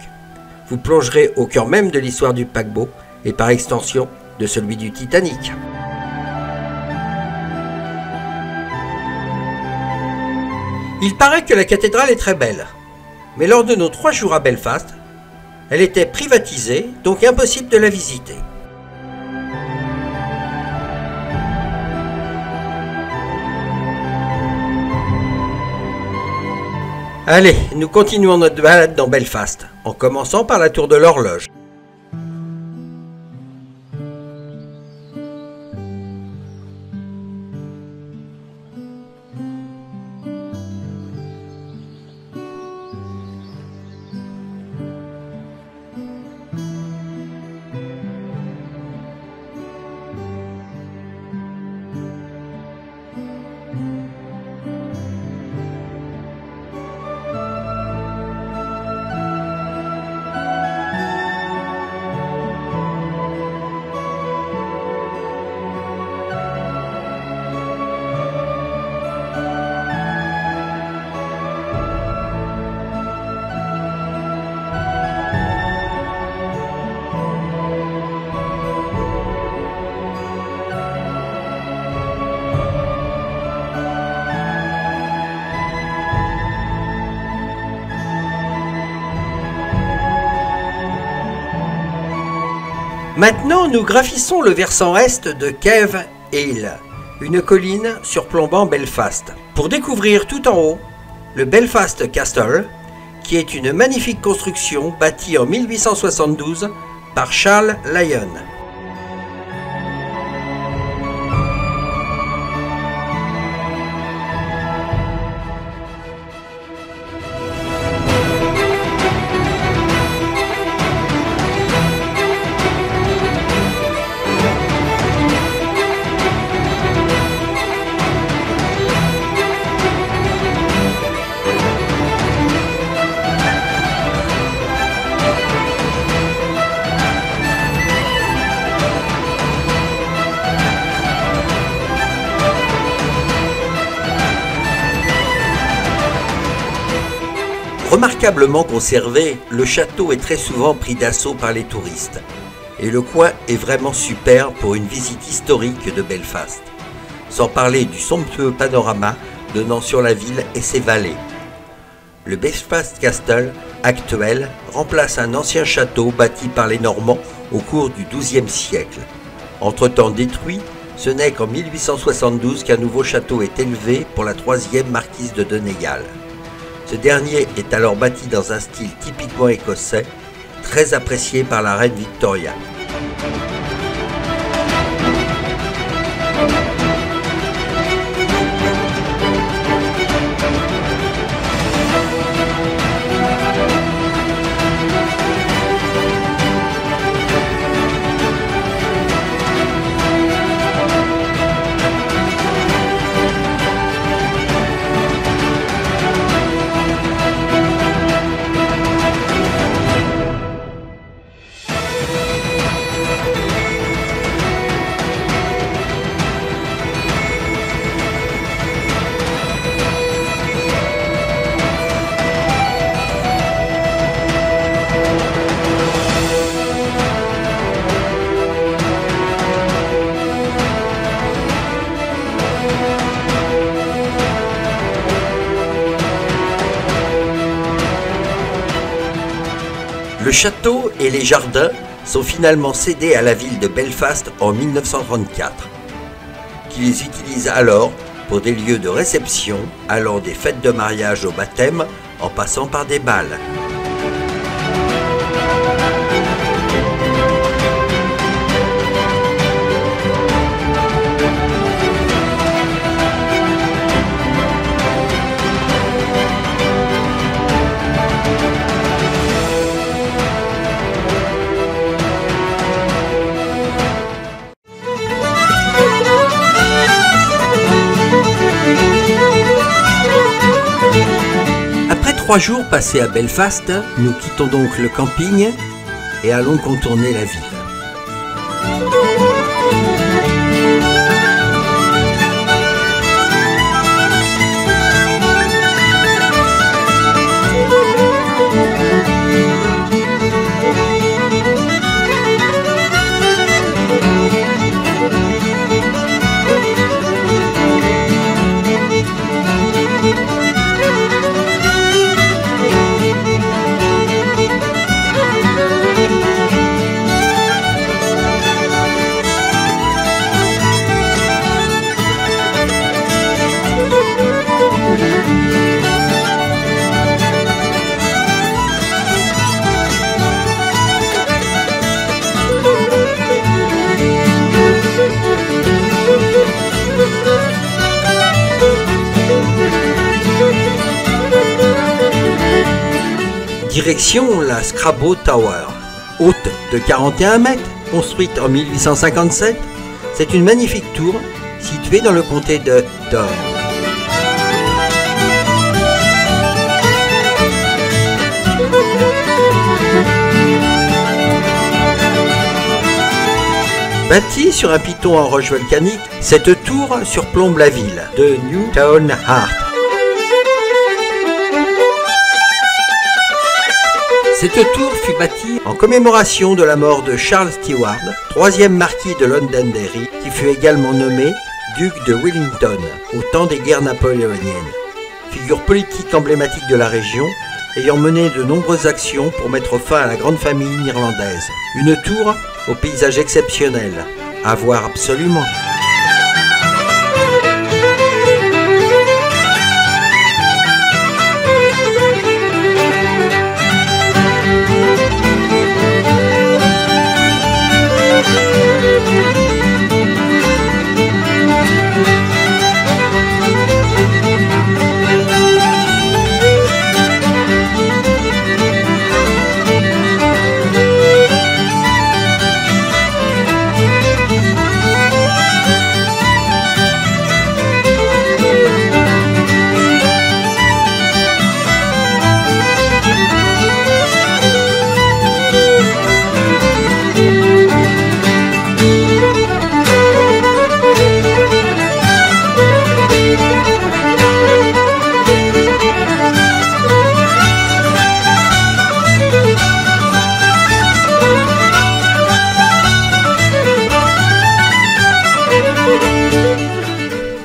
Vous plongerez au cœur même de l'histoire du paquebot et par extension de celui du Titanic. Il paraît que la cathédrale est très belle, mais lors de nos 3 jours à Belfast, elle était privatisée, donc impossible de la visiter. Allez, nous continuons notre balade dans Belfast, en commençant par la tour de l'horloge. Maintenant, nous graphissons le versant est de Cave Hill, une colline surplombant Belfast, pour découvrir tout en haut le Belfast Castle, qui est une magnifique construction bâtie en 1872 par Charles Lyon. Remarquablement conservé, le château est très souvent pris d'assaut par les touristes. Et le coin est vraiment super pour une visite historique de Belfast. Sans parler du somptueux panorama donnant sur la ville et ses vallées. Le Belfast Castle actuel remplace un ancien château bâti par les Normands au cours du XIIe siècle. Entre-temps détruit, ce n'est qu'en 1872 qu'un nouveau château est élevé pour la 3e marquise de Donegal. Ce dernier est alors bâti dans un style typiquement écossais, très apprécié par la reine Victoria. Le château et les jardins sont finalement cédés à la ville de Belfast en 1934, qui les utilise alors pour des lieux de réception allant des fêtes de mariage au baptême en passant par des bals. 3 jours passés à Belfast, nous quittons donc le camping et allons contourner la ville. Direction la Scrabo Tower. Haute de 41 mètres, construite en 1857, c'est une magnifique tour située dans le comté de Dover. Bâtie sur un piton en roche volcanique, cette tour surplombe la ville de Newtown Hart. Cette tour fut bâtie en commémoration de la mort de Charles Stewart, 3e marquis de Londonderry, qui fut également nommé duc de Wellington au temps des guerres napoléoniennes. Figure politique emblématique de la région, ayant mené de nombreuses actions pour mettre fin à la grande famine irlandaise. Une tour au paysage exceptionnel, à voir absolument.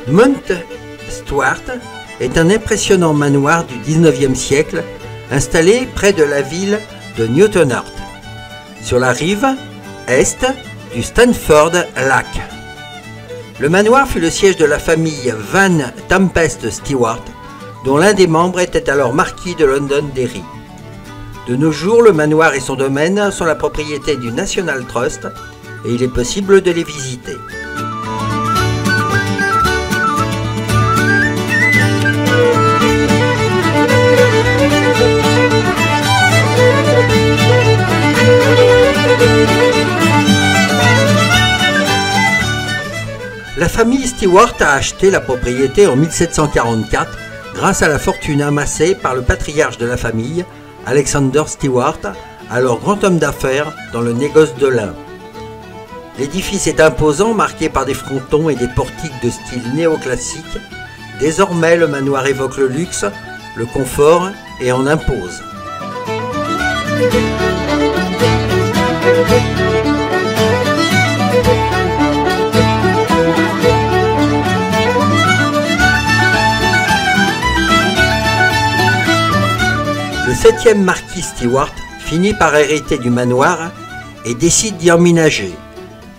Mount Stuart est un impressionnant manoir du 19e siècle installé près de la ville de Newtown Hart, sur la rive est du Stanford Lac. Le manoir fut le siège de la famille Van Tempest Stewart, dont l'un des membres était alors marquis de Londonderry. De nos jours, le manoir et son domaine sont la propriété du National Trust et il est possible de les visiter. La famille Stewart a acheté la propriété en 1744 grâce à la fortune amassée par le patriarche de la famille, Alexander Stewart, alors grand homme d'affaires dans le négoce de lin. L'édifice est imposant, marqué par des frontons et des portiques de style néoclassique. Désormais, le manoir évoque le luxe, le confort et en impose. Le 7e marquis Stewart finit par hériter du manoir et décide d'y emménager.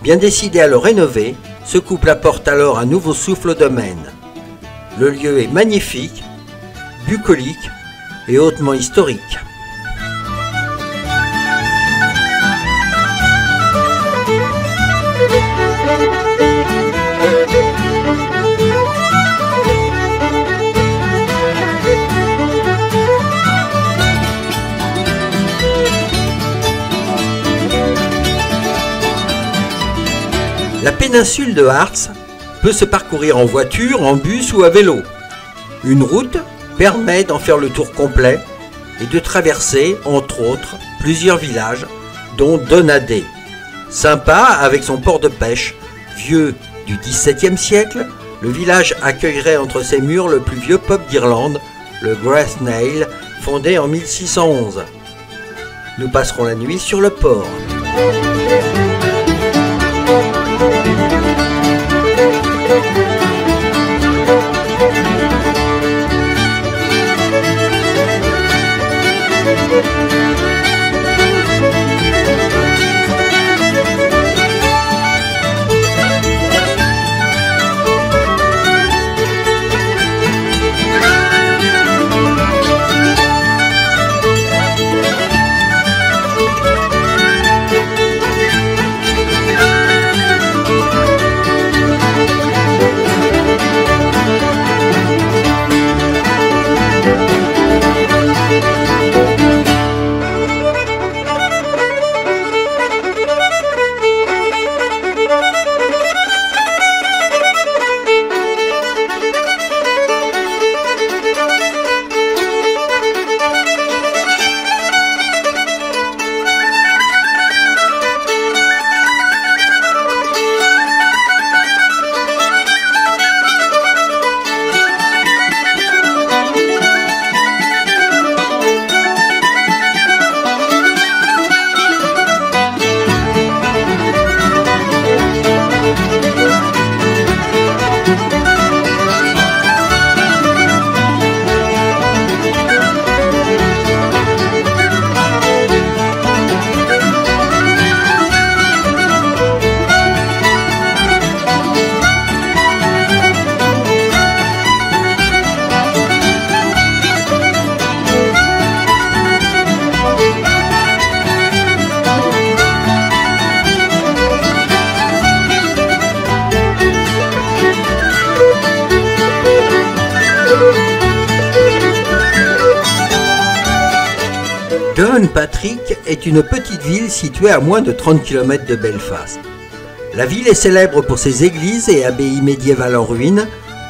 Bien décidé à le rénover, ce couple apporte alors un nouveau souffle au domaine. Le lieu est magnifique, bucolique et hautement historique. La péninsule de Harts peut se parcourir en voiture, en bus ou à vélo. Une route permet d'en faire le tour complet et de traverser, entre autres, plusieurs villages, dont Donadé. Sympa avec son port de pêche, vieux du XVIIe siècle, le village accueillerait entre ses murs le plus vieux pub d'Irlande, le Grassnail, fondé en 1611. Nous passerons la nuit sur le port. Downpatrick est une petite ville située à moins de 30 km de Belfast. La ville est célèbre pour ses églises et abbayes médiévales en ruine,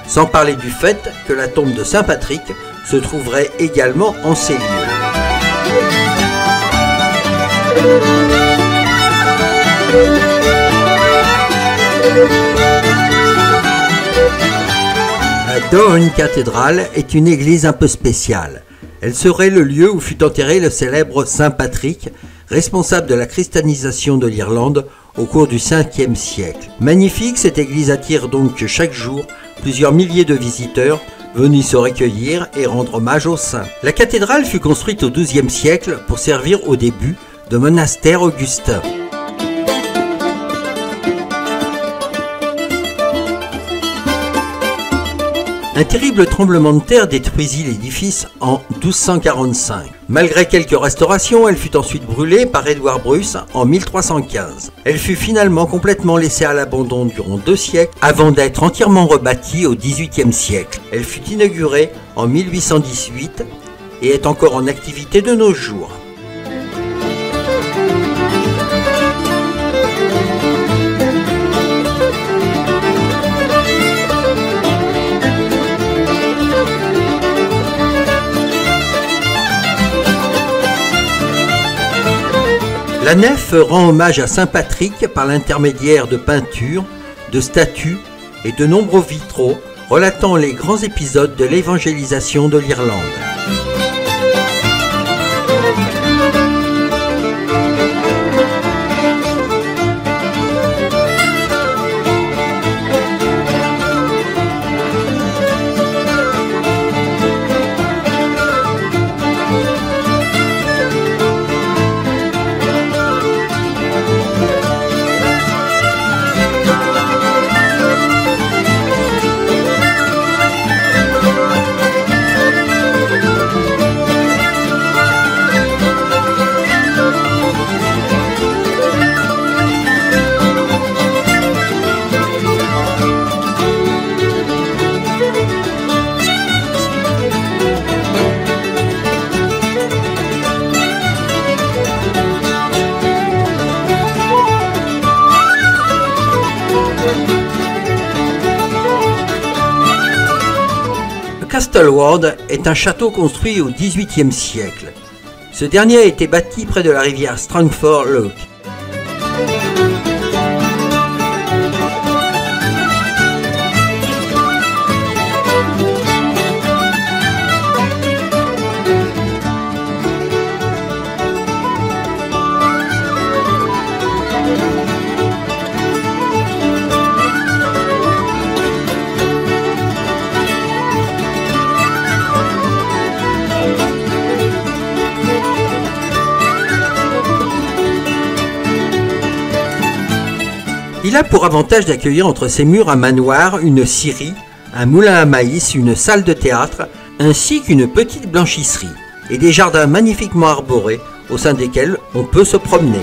sans parler du fait que la tombe de Saint Patrick se trouverait également en ces lieux. La Down Cathedral est une église un peu spéciale. Elle serait le lieu où fut enterré le célèbre Saint Patrick, responsable de la christianisation de l'Irlande au cours du 5e siècle. Magnifique, cette église attire donc chaque jour plusieurs milliers de visiteurs venus se recueillir et rendre hommage au saint. La cathédrale fut construite au XIIe siècle pour servir au début de monastère augustin. Un terrible tremblement de terre détruisit l'édifice en 1245. Malgré quelques restaurations, elle fut ensuite brûlée par Édouard Bruce en 1315. Elle fut finalement complètement laissée à l'abandon durant 2 siècles avant d'être entièrement rebâtie au XVIIIe siècle. Elle fut inaugurée en 1818 et est encore en activité de nos jours. La nef rend hommage à Saint Patrick par l'intermédiaire de peintures, de statues et de nombreux vitraux relatant les grands épisodes de l'évangélisation de l'Irlande. Thistlewood est un château construit au XVIIIe siècle. Ce dernier a été bâti près de la rivière Strangford Lough. Il a pour avantage d'accueillir entre ses murs un manoir, une scierie, un moulin à maïs, une salle de théâtre, ainsi qu'une petite blanchisserie, et des jardins magnifiquement arborés au sein desquels on peut se promener.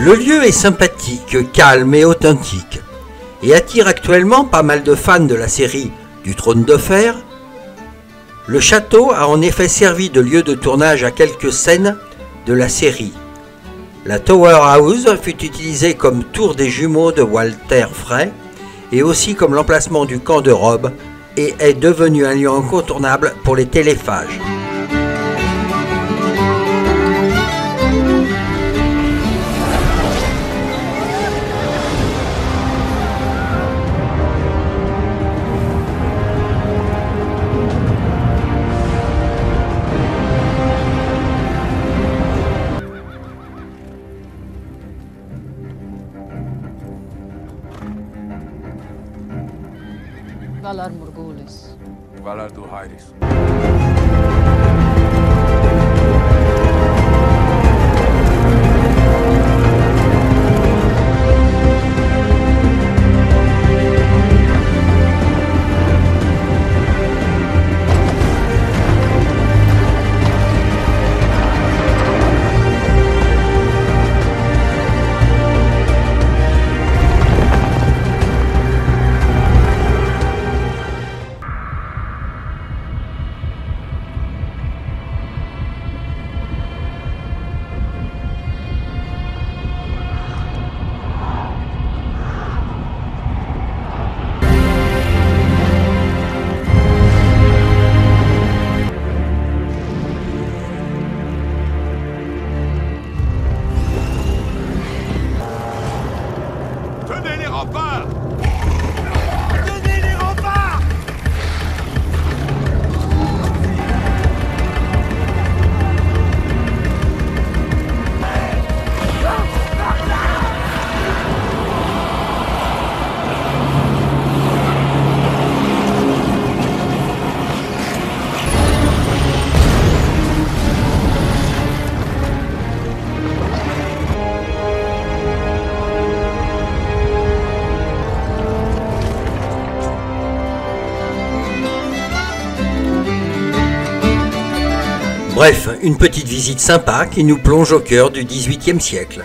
Le lieu est sympathique, calme et authentique, et attire actuellement pas mal de fans de la série du Trône de Fer. Le château a en effet servi de lieu de tournage à quelques scènes de la série. La Tower House fut utilisée comme tour des jumeaux de Walter Frey, et aussi comme l'emplacement du camp de Robb, et est devenu un lieu incontournable pour les téléphages. Valar Morghulis. Valar Dohaeris. Tenez les remparts! Tenez les remparts! Bref, une petite visite sympa qui nous plonge au cœur du XVIIIe siècle.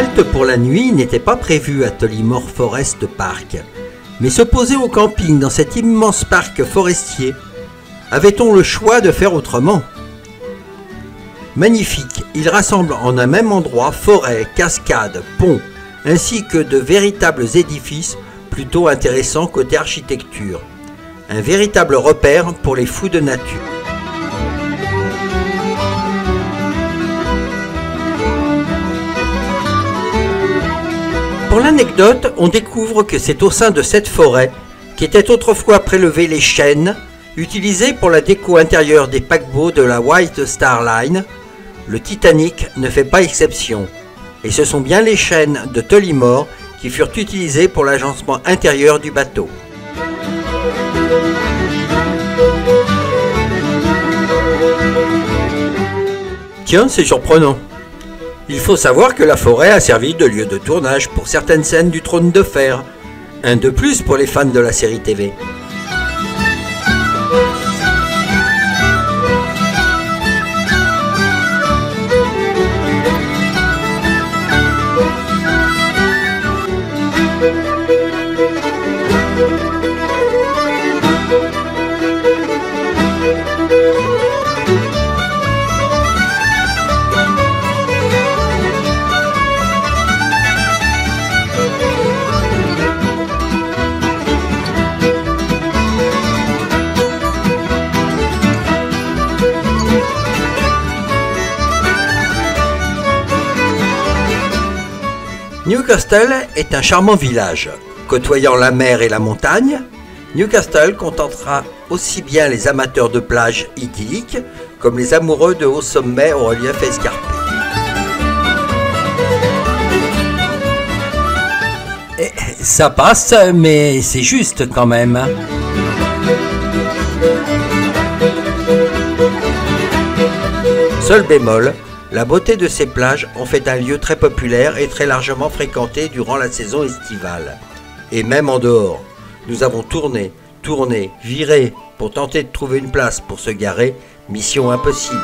halte pour la nuit n'était pas prévue à Tollymore Forest Park, mais se poser au camping dans cet immense parc forestier, avait-on le choix de faire autrement? Magnifique, il rassemble en un même endroit forêts, cascades, ponts, ainsi que de véritables édifices plutôt intéressants côté architecture. Un véritable repère pour les fous de nature. Pour l'anecdote, on découvre que c'est au sein de cette forêt qu'étaient autrefois prélevés les chênes utilisés pour la déco intérieure des paquebots de la White Star Line. Le Titanic ne fait pas exception, et ce sont bien les chênes de Tollymore qui furent utilisés pour l'agencement intérieur du bateau. Tiens, c'est surprenant. Il faut savoir que la forêt a servi de lieu de tournage pour certaines scènes du Trône de Fer. Un de plus pour les fans de la série TV. Newcastle est un charmant village. Côtoyant la mer et la montagne, Newcastle contentera aussi bien les amateurs de plages idylliques comme les amoureux de hauts sommets au relief escarpé. Ça passe, mais c'est juste quand même. Seul bémol, la beauté de ces plages en fait un lieu très populaire et très largement fréquenté durant la saison estivale. Et même en dehors, nous avons tourné, viré pour tenter de trouver une place pour se garer, mission impossible.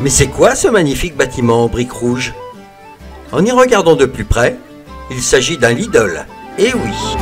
Mais c'est quoi ce magnifique bâtiment en briques rouges? En y regardant de plus près, il s'agit d'un Lidl. Eh oui!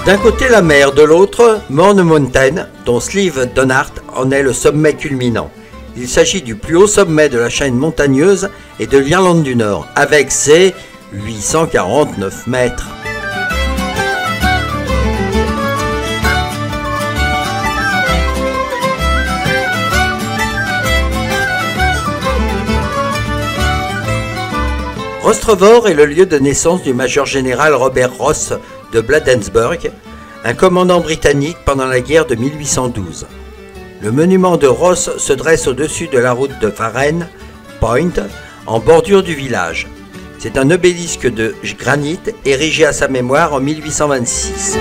D'un côté la mer, de l'autre Mourne Mountain, dont Slieve Donard en est le sommet culminant. Il s'agit du plus haut sommet de la chaîne montagneuse et de l'Irlande du Nord, avec ses 849 mètres. Rostrevor est le lieu de naissance du major général Robert Ross de Bladensburg, un commandant britannique pendant la guerre de 1812. Le monument de Ross se dresse au-dessus de la route de Farren Point, en bordure du village. C'est un obélisque de granit érigé à sa mémoire en 1826.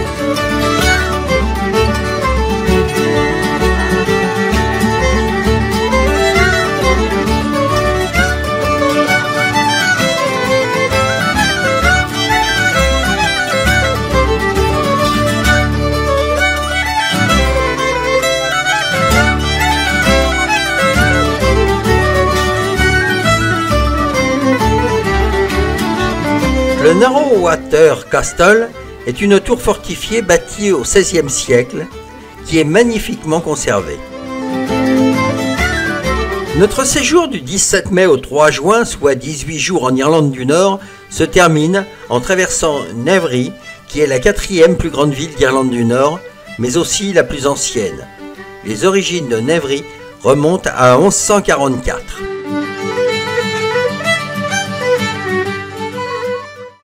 Le Narrow-Water Castle est une tour fortifiée bâtie au XVIe siècle qui est magnifiquement conservée. Notre séjour du 17 mai au 3 juin, soit 18 jours en Irlande du Nord, se termine en traversant Newry, qui est la 4e plus grande ville d'Irlande du Nord, mais aussi la plus ancienne. Les origines de Newry remontent à 1144.